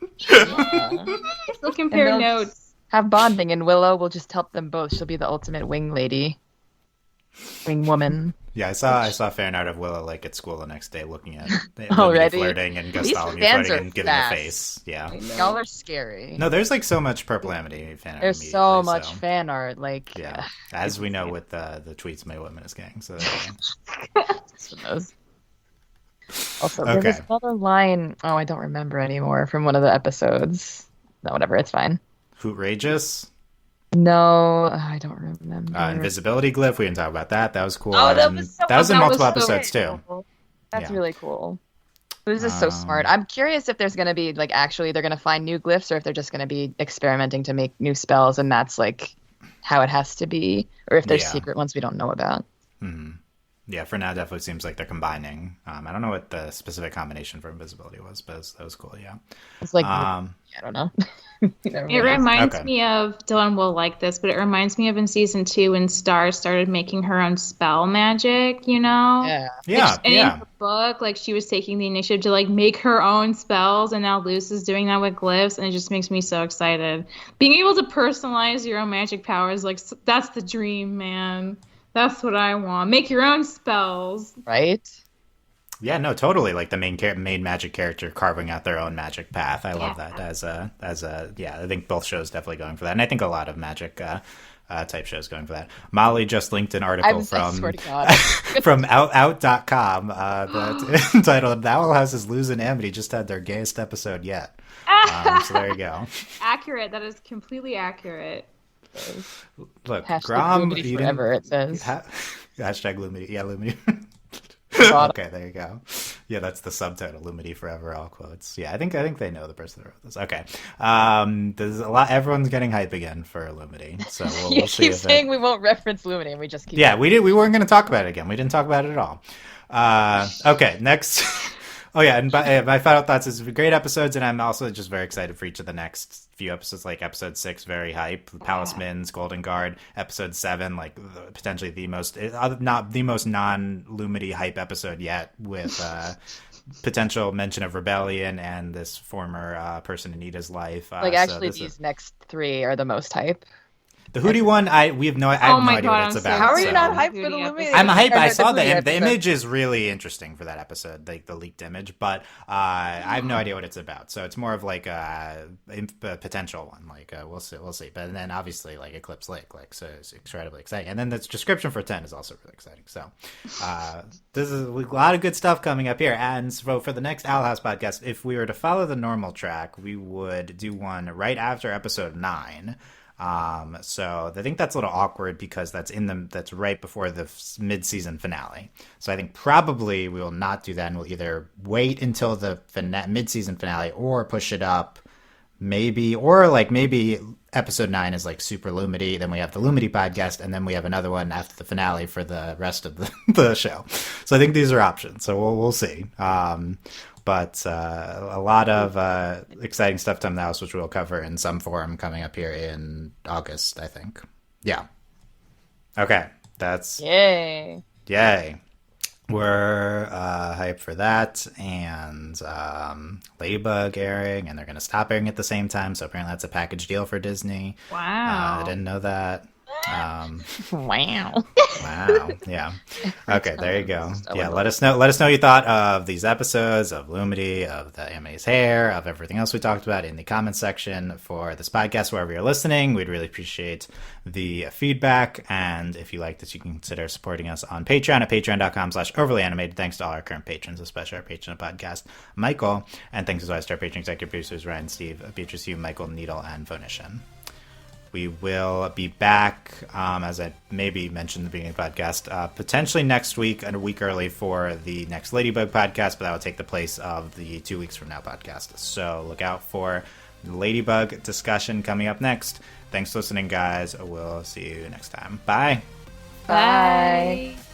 We'll compare And they'll notes. have bonding, and Willow will just help them both. She'll be the ultimate wing lady. Wing woman. Yeah, I saw a fan art of Willow like at school the next day looking at Already? flirting and Gus These Mattholomule fans flirting are and giving fast. a face. Yeah. Y'all are scary. No, there's like so much Purple Amity fan art. There's so immediately, much fan art. Like, Yeah, as we know with the tweets my woman is gang. So Also, Okay. there's another line. Oh, I don't remember anymore from one of the episodes. No, whatever. It's fine. Hootrageous. No, I don't remember. Invisibility glyph. We didn't talk about that. That was cool. Oh, that And was so- that was in that multiple was so episodes too. Cool. That's Yeah. really cool. This is so smart. I'm curious if there's going to be, like, actually they're going to find new glyphs, or if they're just going to be experimenting to make new spells, and that's, like, how it has to be. Or if there's Yeah. secret ones we don't know about. Yeah, for now, it definitely seems like they're combining. I don't know what the specific combination for invisibility was, but that was cool. Yeah. It's like, Um, I don't know. It reminds Okay. me of, Dylan will like this, but it reminds me of in season 2 when Star started making her own spell magic, you know? Yeah. Yeah, And in yeah. the book, like she was taking the initiative to like make her own spells, and now Luce is doing that with glyphs, and it just makes me so excited. Being able to personalize your own magic powers, like that's the dream, man. That's what I want. Make your own spells. Right? Yeah, no, totally. Like the main magic character carving out their own magic path. I love that as a yeah. I think both shows definitely going for that, and I think a lot of magic type shows going for that. Molly just linked an article I from swear to God. from out.com that's entitled "The Owl House's Losing Amity just had their gayest episode yet." So there you go. Accurate. That is completely accurate. Look, Hashtag Grom Lumity eating- forever, it says. Hashtag Lumity. Yeah, Lumity. Okay, there you go. Yeah, that's the subtitle, Lumity Forever, all quotes. Yeah, I think they know the person that wrote this. Okay. There's a lot, everyone's getting hype again for Lumity. So You we'll see keep if saying we won't reference Lumity, and we just keep... Yeah, we weren't going to talk about it again. We didn't talk about it at all. Okay, next. Oh yeah, and my final thoughts is great episodes, and I'm also just very excited for each of the next few episodes. Like episode 6, very hype. Palace Mins, Golden Guard. Episode 7, like potentially the most, not the most non-Lumity hype episode yet, with potential mention of rebellion and this former person in Nita's life. Like, so actually, this these is- next 3 are the most hype. the Hootie one, I have no idea God, what it's I'm so about. How are you so- not hyped for the Lumity? I'm hyped. I saw the the episode. image is really interesting for that episode, like the leaked image, but I have no idea what it's about. So it's more of like a potential one. Like we'll see. But then obviously like Eclipse Lake, like so it's incredibly exciting. And then the description for 10 is also really exciting. So this is a lot of good stuff coming up here. And so for the next Owl House podcast, if we were to follow the normal track, we would do one right after episode 9. So I think that's a little awkward because that's right before the mid-season finale. So I think probably we will not do that, and we'll either wait until the mid-season finale or push it up maybe episode 9 is like super Lumity, then we have the Lumity podcast, and then we have another one after the finale for the rest of the show. So I think these are options. So we'll see. But a lot of exciting stuff to the house, which we'll cover in some form coming up here in August, I think. Yeah. Okay. That's... Yay. Yay. we're hyped for that, and Ladybug airing, and they're going to stop airing at the same time, so apparently that's a package deal for Disney. Wow. I didn't know that. Wow. Wow. Yeah. Okay, there you go. Yeah, let us know what you thought of these episodes, of Lumity, of the Amity's hair, of everything else we talked about in the comments section for this podcast, wherever you're listening. We'd really appreciate the feedback. And if you like this, you can consider supporting us on Patreon at patreon.com/overlyanimated. Thanks to all our current patrons, especially our patron of the podcast, Michael. And thanks as always to our patron executive producers, Ryan, Steve, Beatrice, Hugh, Michael, Needle, and Phoenician. We will be back, as I maybe mentioned at the beginning of the podcast, potentially next week, and a week early for the next Ladybug podcast, but that will take the place of the 2 weeks from now podcast. So look out for the Ladybug discussion coming up next. Thanks for listening, guys. We'll see you next time. Bye. Bye.